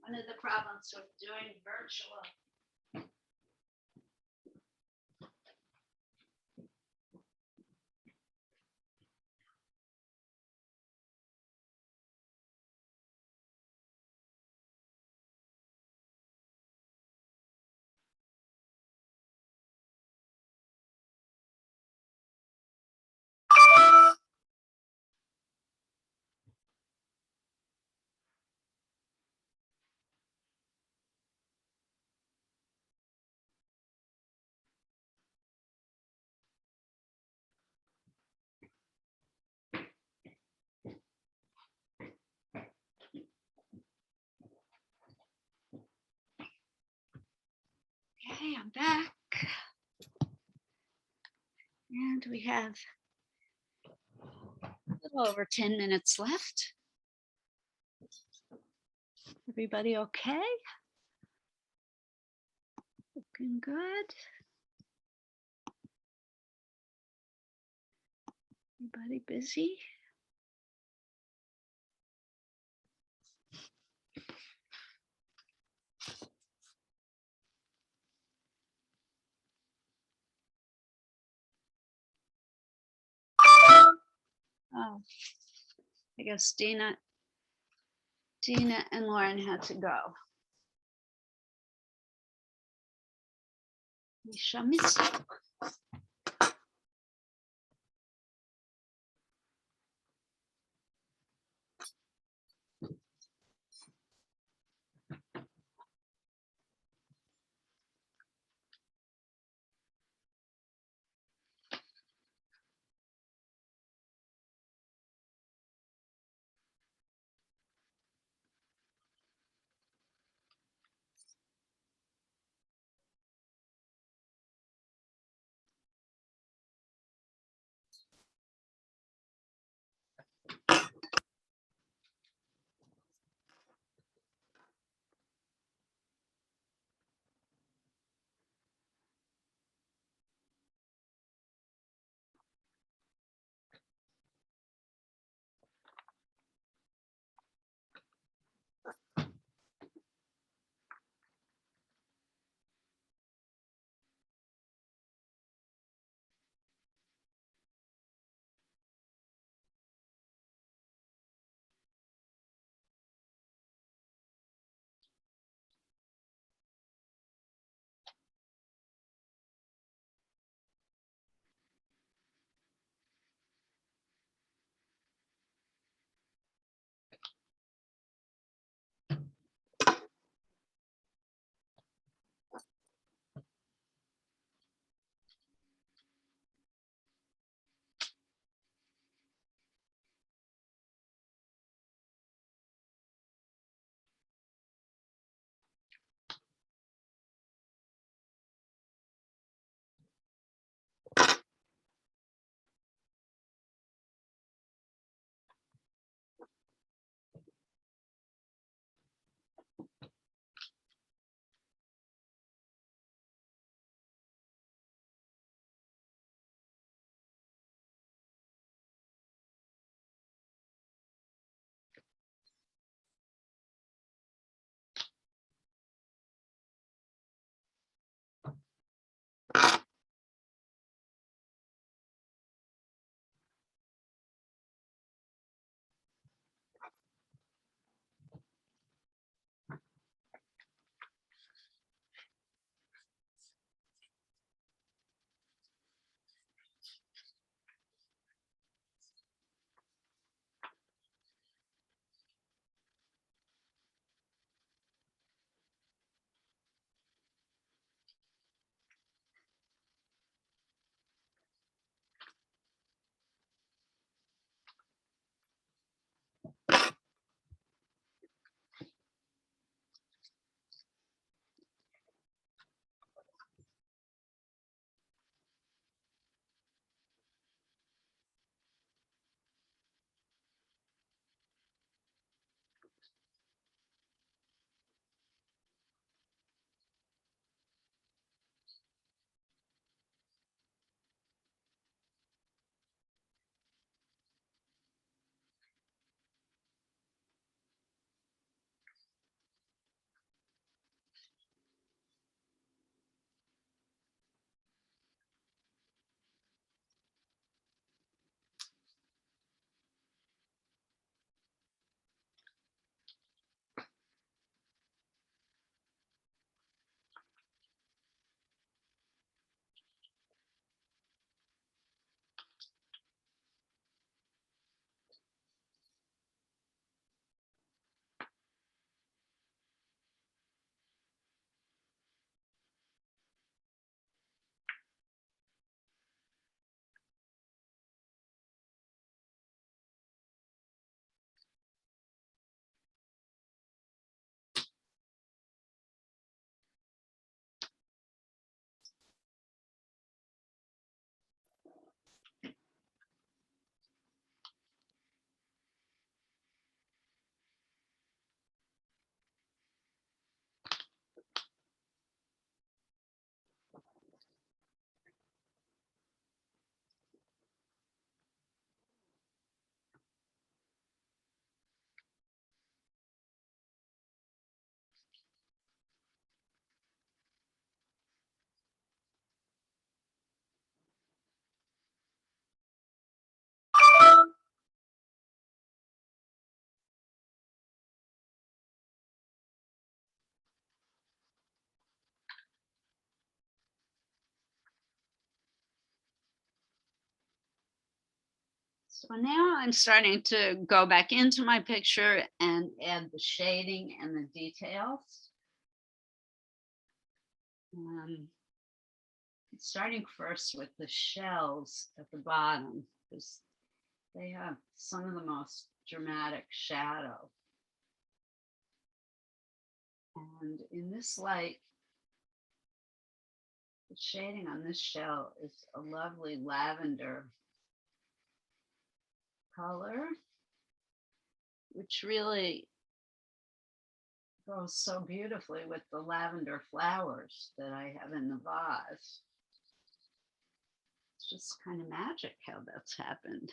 One of the problems with doing virtual. Okay, I'm back. And we have a little over 10 minutes left. Everybody okay? Looking good. Everybody busy? Oh, I guess Dina and Lauren had to go. We shall miss you. So now I'm starting to go back into my picture and add the shading and the details. Starting first with the shells at the bottom, because they have some of the most dramatic shadow. And in this light, the shading on this shell is a lovely lavender color, which really goes so beautifully with the lavender flowers that I have in the vase. It's just kind of magic how that's happened.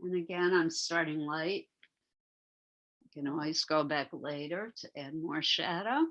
And again, I'm starting light. You can always go back later to add more shadow.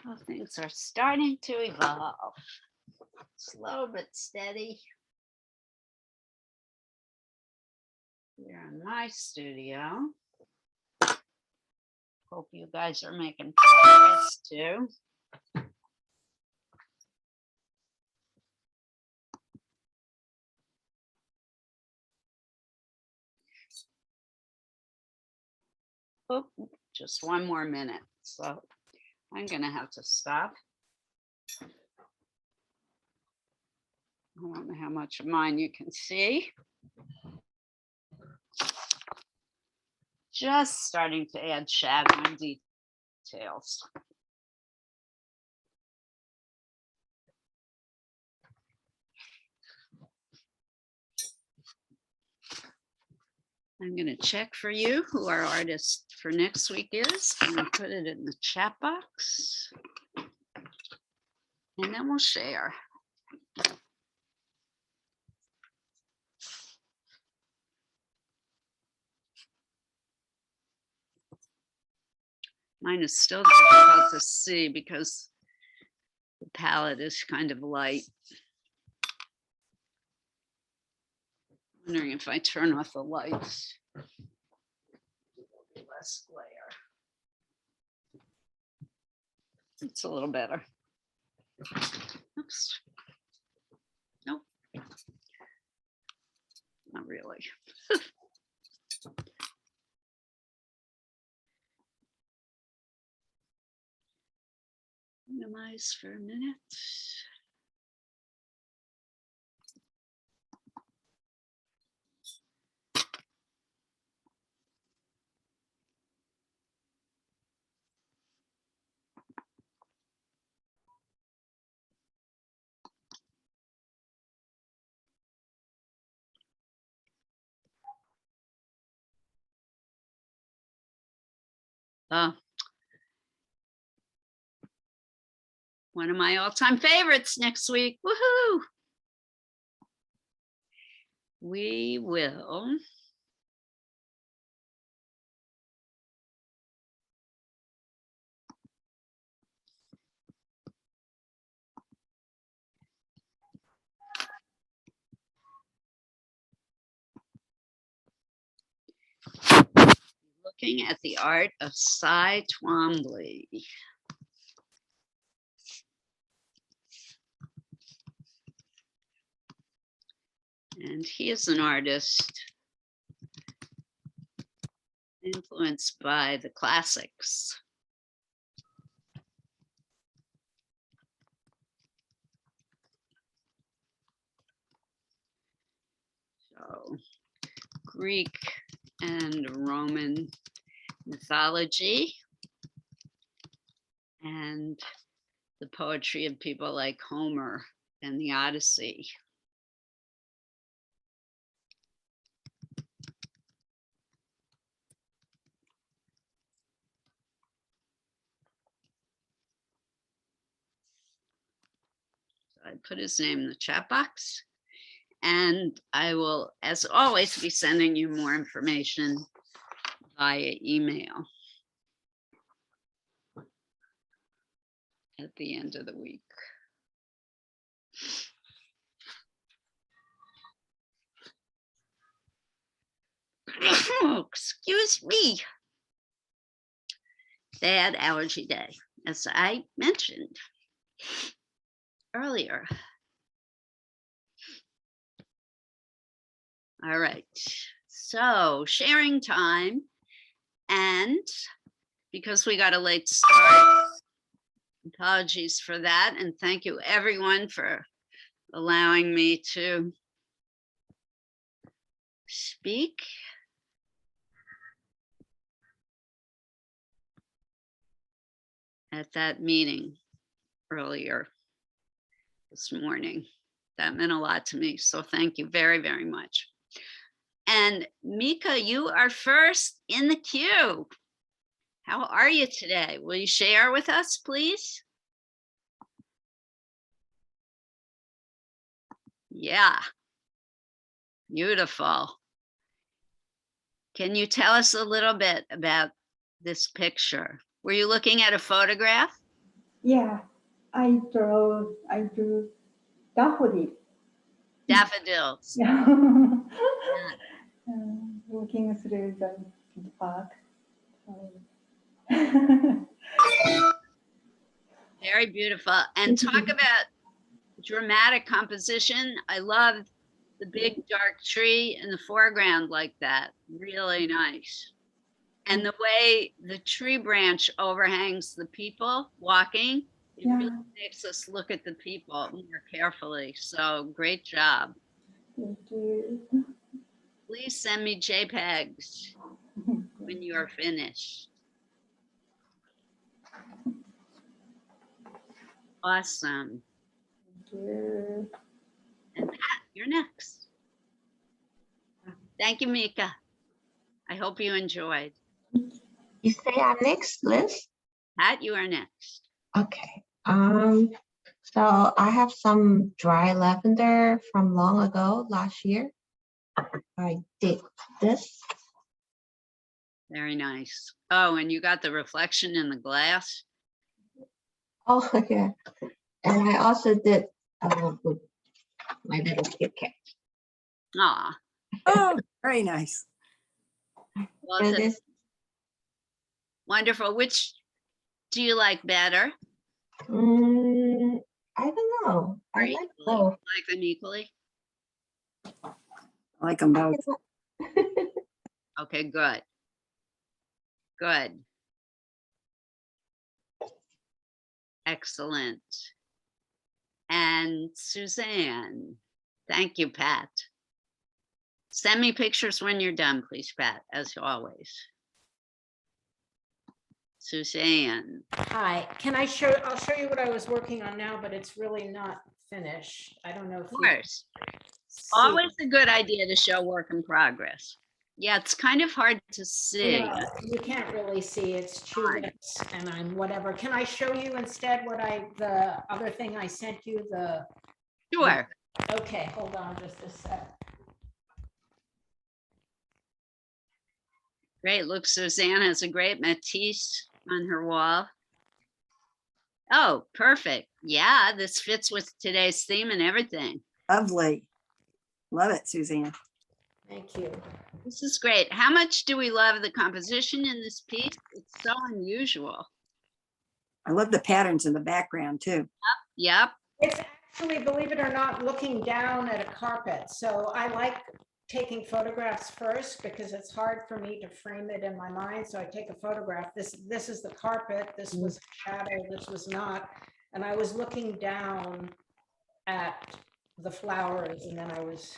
Well, things are starting to evolve. Slow but steady. We're in my studio. Hope you guys are making progress too. Oh, just one more minute. So I'm gonna have to stop. I don't know how much of mine you can see. Just starting to add shadow and details. I'm gonna check for you who our artist for next week is and put it in the chat box. And then we'll share. Mine is still difficult to see because the palette is kind of light. Wondering if I turn off the lights. Less glare. It's a little better. Oops. Nope. Not really. Minimize for a minute. One of my all-time favorites next week. Woohoo! We will looking at the art of Cy Twombly. And he is an artist influenced by the classics. So Greek and Roman mythology and the poetry of people like Homer and the Odyssey. I put his name in the chat box, and I will, as always, be sending you more information via email at the end of the week. Excuse me. Bad allergy day, as I mentioned earlier. All right, so sharing time, and because we got a late start, apologies for that, and thank you everyone for allowing me to speak. At that meeting earlier this morning. That meant a lot to me, so thank you very, very much. And Mika, you are first in the queue. How are you today? Will you share with us, please? Yeah, beautiful. Can you tell us a little bit about this picture? Were you looking at a photograph? Yeah, I drew daffodil. Daffodils. Yeah. Yeah. Walking through the park. Very beautiful. And talk about dramatic composition. I love the big dark tree in the foreground like that. Really nice. And the way the tree branch overhangs the people walking, it Yeah. really makes us look at the people more carefully. So great job. Thank you. Please send me JPEGs when you are finished. Awesome. Thank you. And Pat, you're next. Thank you, Mika. I hope you enjoyed. You say I'm next, Liz? Pat, you are next. Okay. So I have some dry lavender from long ago, last year. I did this. Very nice. Oh, and you got the reflection in the glass. Oh, yeah. And I also did with my little Kit Kat. Aw, Oh, very nice. well So said. this, Wonderful. Which do you like better? I don't know. Or I like equally? both. Like them equally? I like them both. Okay, good. Good. Excellent. And Suzanne, thank you, Pat. Send me pictures when you're done, please, Pat, as always. Suzanne, Hi, I'll show you what I was working on now, but it's really not finished. I don't know if of you course, see. always a good idea to show work in progress. Yeah, it's kind of hard to see. You can't really see, it's Fine. tulips and I'm whatever. Can I show you instead the other thing I sent you, Sure. okay, hold on just a sec. Great. Look, Suzanne has a great Matisse on her wall. Oh, perfect. Yeah, this fits with today's theme and everything. Lovely. Love it, Suzanne. Thank you. This is great. How much do we love the composition in this piece? It's so unusual. I love the patterns in the background too. Yep. It's actually, believe it or not, looking down at a carpet. So I like taking photographs first because it's hard for me to frame it in my mind. So I take a photograph. This is the carpet. This was a shadow. This was not. And I was looking down at the flowers and then I was,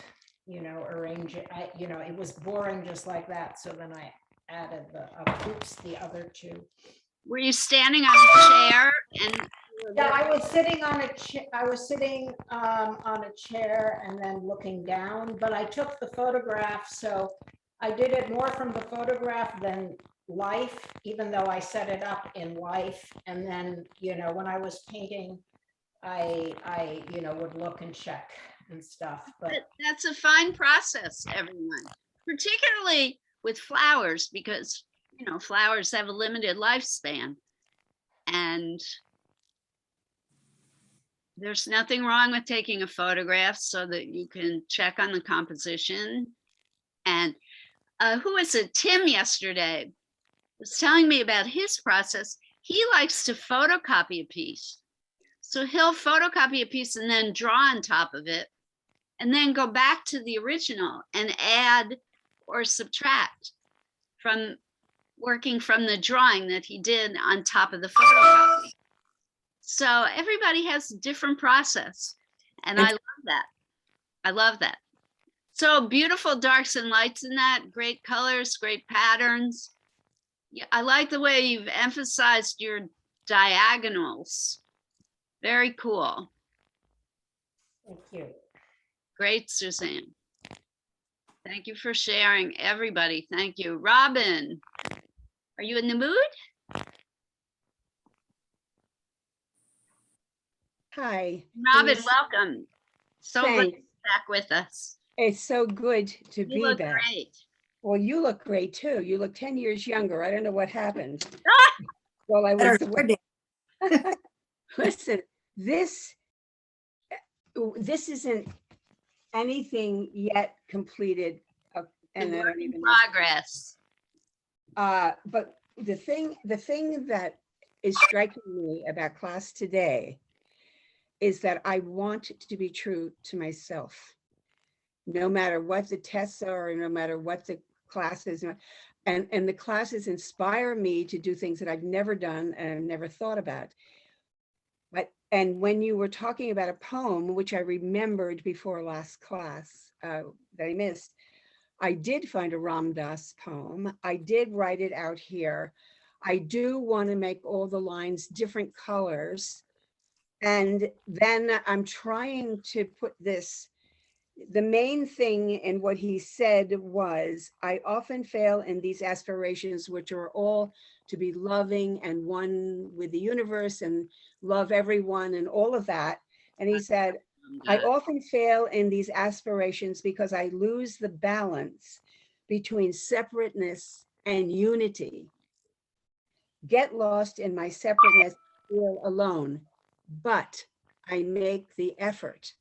arranging. It was boring just like that. So then I added the other two. Were you standing on a chair and? Yeah, I was sitting on a chair. I was sitting on a chair and then looking down, but I took the photograph, so I did it more from the photograph than life, even though I set it up in life. And then, when I was painting, I would look and check and stuff. But That's a fine process, everyone, particularly with flowers, because flowers have a limited lifespan, and there's nothing wrong with taking a photograph so that you can check on the composition. And who was it? Tim yesterday was telling me about his process. He likes to photocopy a piece. So he'll photocopy a piece and then draw on top of it, and then go back to the original and add or subtract from working from the drawing that he did on top of the photocopy. So everybody has a different process. And I love that. I love that. So beautiful darks and lights in that, great colors, great patterns. Yeah, I like the way you've emphasized your diagonals. Very cool. thank you. Great, Suzanne. Thank you for sharing, everybody. Thank you. Robin, are you in the mood? Hi. Robin, Liz, welcome. So glad thanks. you're back with us. It's so good to You be look back. great. Well, you look great too. You look 10 years younger. I don't know what happened. Well, I Better was than Listen, this isn't anything yet completed. And I Work don't in even know. progress. But the thing that is striking me about class today is that I want to be true to myself, no matter what the tests are, or no matter what the classes, and the classes inspire me to do things that I've never done and I've never thought about. And when you were talking about a poem, which I remembered before last class that I missed, I did find a Ram Dass poem. I did write it out here. I do want to make all the lines different colors. And then I'm trying to put this, the main thing in what he said was, I often fail in these aspirations, which are all to be loving and one with the universe and love everyone and all of that. And he said, I often fail in these aspirations because I lose the balance between separateness and unity. Get lost in my separateness, feel alone, but I make the effort.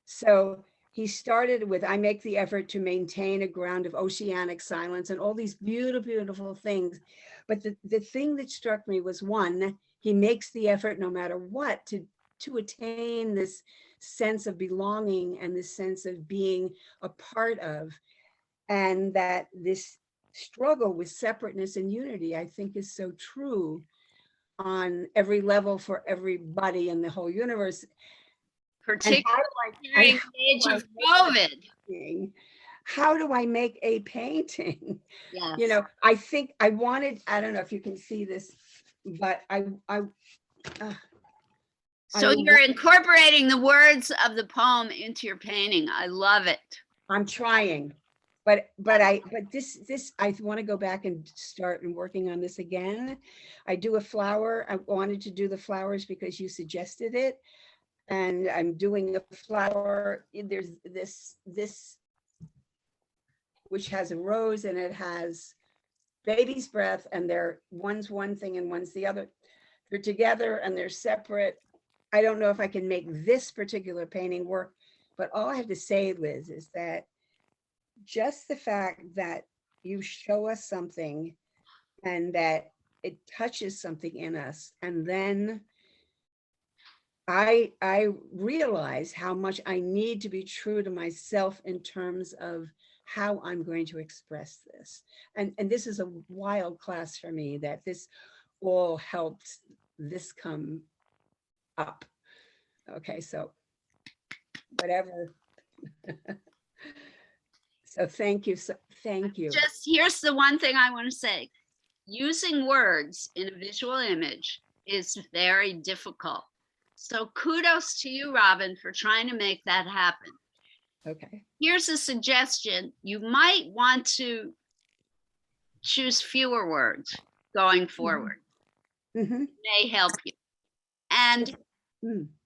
So he started with, I make the effort to maintain a ground of oceanic silence and all these beautiful, beautiful things. But the thing that struck me was, one, he makes the effort no matter what to attain this sense of belonging and this sense of being a part of. And that this struggle with separateness and unity, I think, is so true on every level for everybody in the whole universe. Particularly during the age of COVID. How do I make a painting? Yes. You know, I think I wanted, I don't know if you can see this, but So you're incorporating the words of the poem into your painting. I love it. I'm trying, but this, I want to go back and start and working on this again. I do a flower. I wanted to do the flowers because you suggested it. And I'm doing a flower. There's this, which has a rose and it has baby's breath, and one's one thing and one's the other. They're together and they're separate. I don't know if I can make this particular painting work, but all I have to say, Liz, is that just the fact that you show us something and that it touches something in us, and then I realize how much I need to be true to myself in terms of how I'm going to express this. And this is a wild class for me, that this all helped this come up. Okay, so whatever. So thank you. So thank you. Just here's the one thing I want to say. Using words in a visual image is very difficult. So kudos to you, Robin, for trying to make that happen. Okay. Here's a suggestion. You might want to choose fewer words going forward. Mm-hmm. May help you. And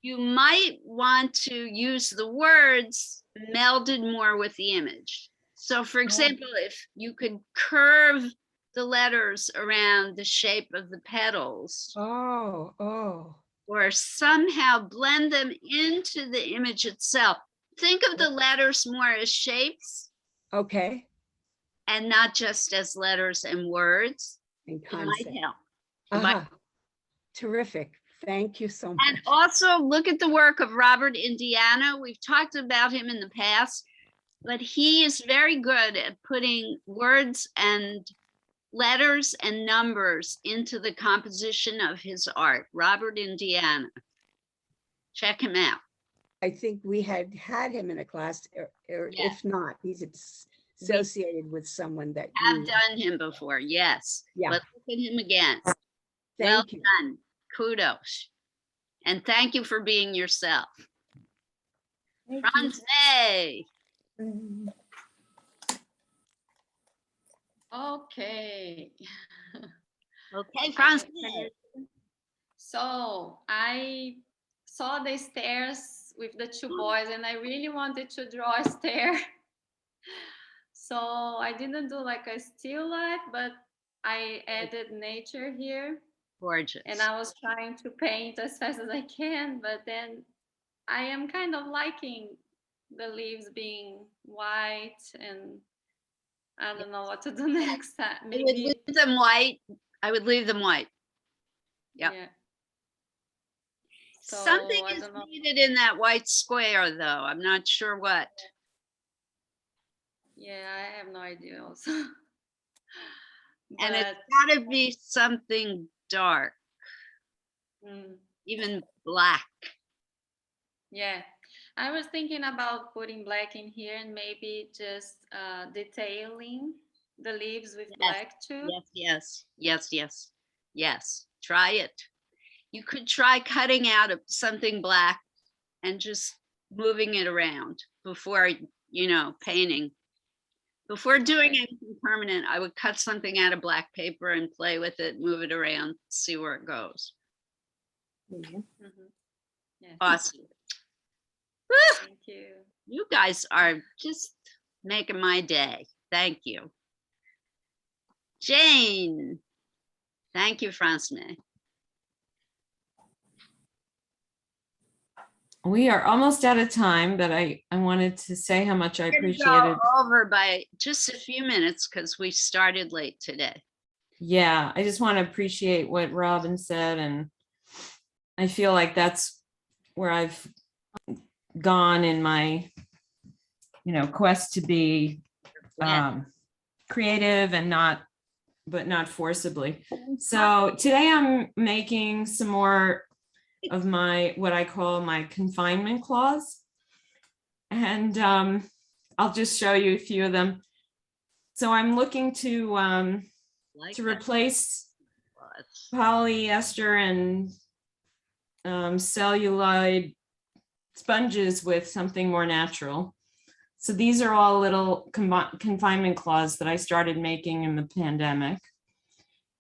you might want to use the words melded more with the image. So for example, if you could curve the letters around the shape of the petals. Or somehow blend them into the image itself. Think of the letters more as shapes. Okay. And not just as letters and words. And it might help. Terrific. Thank you so much. And also look at the work of Robert Indiana. We've talked about him in the past, but he is very good at putting words and letters and numbers into the composition of his art. Robert Indiana. Check him out. I think we had him in a class, or if not, he's associated with someone that have done him before. Yes. Yeah. But look at him again. Thank you. Done. Kudos. And thank you for being yourself. Franz May. Okay. Okay, Franz May. So I saw the stairs with the two boys and I really wanted to draw a stair. So I didn't do like a still life, but I added nature here. Gorgeous. And I was trying to paint as fast as I can, but then I am kind of liking the leaves being white, and I don't know what to do next time. I would Maybe, leave them white. I would leave them white. Yep. yeah. So, Something I is don't know. needed in that white square, though. I'm not sure what. Yeah, I have no idea also. And it's But, gotta be something dark, mm, even black. yeah, I was thinking about putting black in here and maybe just detailing the leaves with Yes, black too. Yes. Try it. You could try cutting out something black and just moving it around before, painting. Before doing Okay. anything permanent, I would cut something out of black paper and play with it, move it around, see where it goes. Mhm. Yeah, Awesome. Whew, thank you. you guys are just making my day. Thank you. Jane. Thank you, Francine. We are almost out of time, but I wanted to say how much I We're gonna appreciated. go over by just a few minutes because we started late today. Yeah, I just want to appreciate what Robin said, and I feel like that's where I've gone in my, quest to be creative and not forcibly. So today I'm making some more of what I call my confinement claws. And I'll just show you a few of them. So I'm looking to replace polyester and celluloid sponges with something more natural. So these are all little confinement cloths that I started making in the pandemic.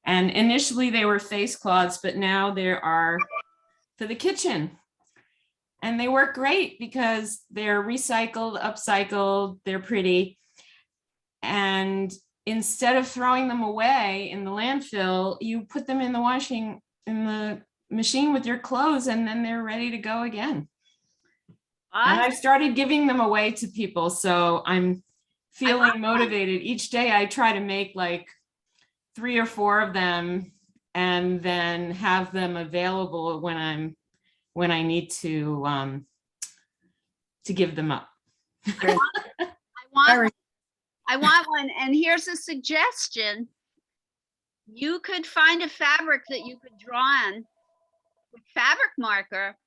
And initially they were face cloths, but now there are for the kitchen. And they work great because they're recycled, upcycled, they're pretty. And instead of throwing them away in the landfill, you put them in the machine with your clothes, and then they're ready to go again. And I've started giving them away to people. So I'm feeling motivated. Each day I try to make like 3 or 4 of them and then have them available when I need to give them up. I want one. And here's a suggestion. You could find a fabric that you could draw on with fabric marker,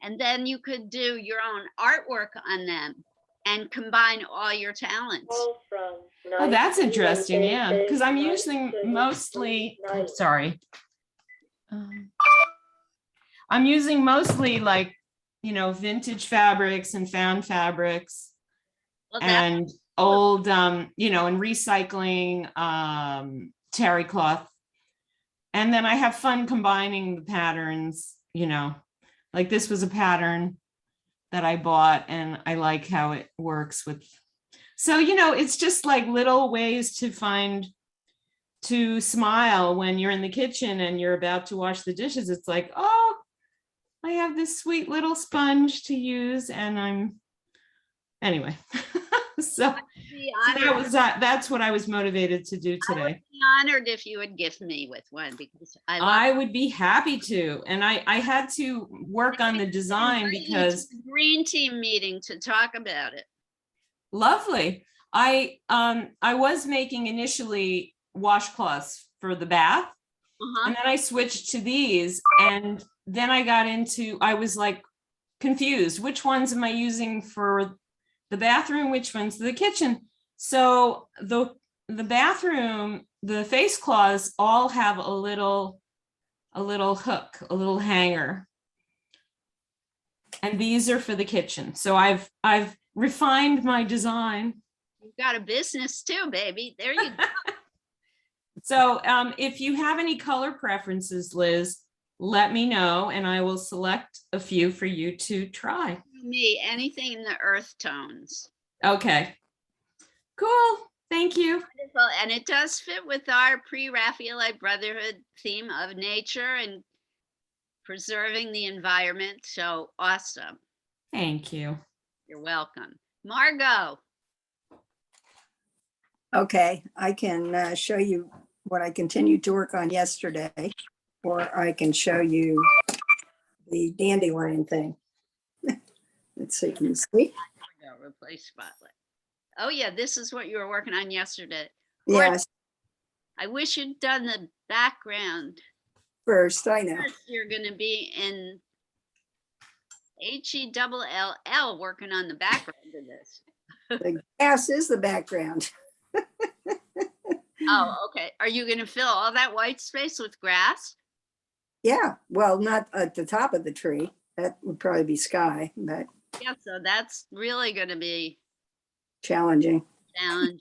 and then you could do your own artwork on them and combine all your talents. Oh, that's interesting. Yeah, because I'm using mostly, I'm using mostly like, vintage fabrics and found fabrics and old, and recycling terry cloth. And then I have fun combining the patterns, like this was a pattern that I bought and I like how it works with. So, it's just like little ways to smile when you're in the kitchen and you're about to wash the dishes. It's like, oh, I have this sweet little sponge to use, and anyway. so that's what I was motivated to do today. I would be honored if you would gift me with one, because I would be happy to. And I had to work on the design because green team meeting to talk about it. Lovely. I was making initially washcloths for the bath, and then I switched to these, and then I was like confused. Which ones am I using for the bathroom? Which ones for the kitchen? So the bathroom, the face cloths all have a little hook, a little hanger. And these are for the kitchen. So I've refined my design. You've got a business too, baby. There you go. So if you have any color preferences, Liz, let me know and I will select a few for you to try. Me, anything in the earth tones. Okay, cool. Thank you. Wonderful. And it does fit with our pre-Raphaelite Brotherhood theme of nature and preserving the environment. So awesome. Thank you. You're welcome. Margot. Okay, I can show you what I continued to work on yesterday, or I can show you the dandelion thing. Let's see, can you see? Replace spotlight. Oh yeah, this is what you were working on yesterday. Or Yes, I wish you'd done the background. first, I know. First, you're going to be in HELL working on the background of this. The grass is the background. Oh, okay. Are you going to fill all that white space with grass? Yeah, well, not at the top of the tree. That would probably be sky, but Yeah, so that's really going to be challenging. challenging.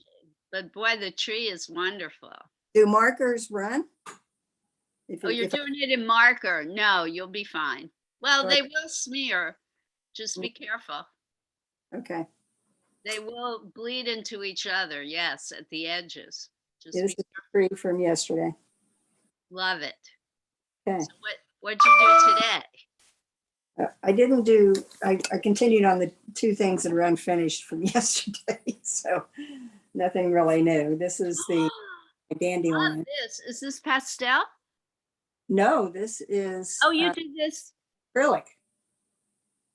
But boy, the tree is wonderful. Do markers run? If Oh, you- you're if I- doing it in marker. No, you'll be fine. Well, Right. they will smear. Just be careful. Okay, They will bleed into each other. Yes, at the edges. Just yeah, this be- is the tree from yesterday. love it. Okay. So what'd you do today? I didn't do, I continued on the two things that are unfinished from yesterday, so nothing really new. This is the Love dandelion. this. Is this pastel? No, this is Oh, you did this. acrylic.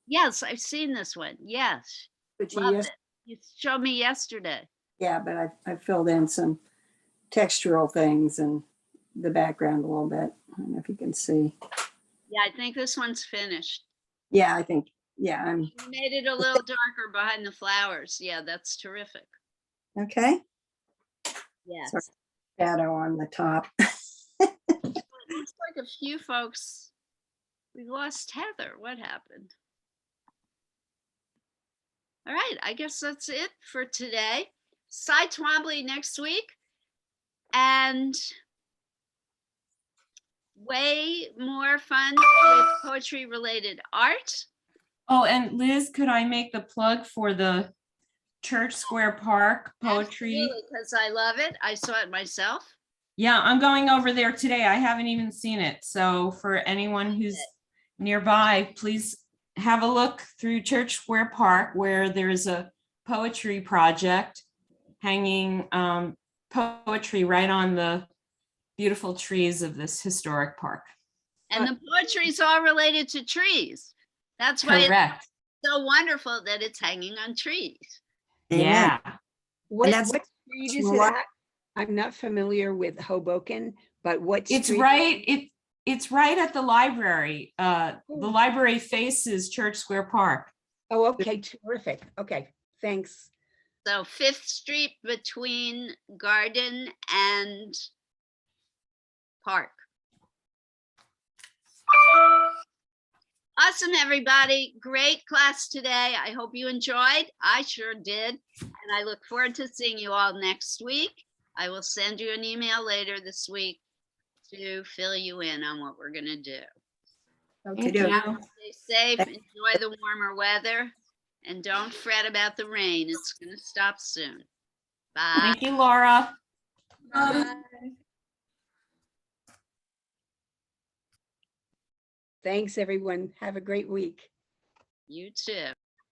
Yes, I've seen this one. Yes. But you Love yes- it. You showed me yesterday. yeah, but I filled in some textural things and the background a little bit. I don't know if you can see. Yeah, I think this one's finished. Yeah, I think, yeah, I'm You made it a little darker behind the flowers. Yeah, that's terrific. okay. Yes. Sorry. Shadow on the top. It looks like a few folks. We lost Heather. What happened? All right, I guess that's it for today. Cy Twombly next week. And way more fun with poetry related art. Oh, and Liz, could I make the plug for the Church Square Park poetry? Because I love it. I saw it myself. Yeah, I'm going over there today. I haven't even seen it. So for anyone who's nearby, please have a look through Church Square Park, where there's a poetry project hanging poetry right on the beautiful trees of this historic park. And the poetry is all related to trees. That's why Correct. it's so wonderful that it's hanging on trees. Yeah. What that's street is it what- at? I'm not familiar with Hoboken, but what It's street? right, it's right at the library. The library faces Church Square Park. Oh, okay, terrific. Okay, thanks. So 5th Street between Garden and Park. Awesome, everybody. Great class today. I hope you enjoyed. I sure did. And I look forward to seeing you all next week. I will send you an email later this week to fill you in on what we're going to do. Okay, Thank do. you. Stay safe, enjoy the warmer weather, and don't fret about the rain. It's going to stop soon. Bye. Thank you, Laura. Thanks, everyone. Have a great week. You too.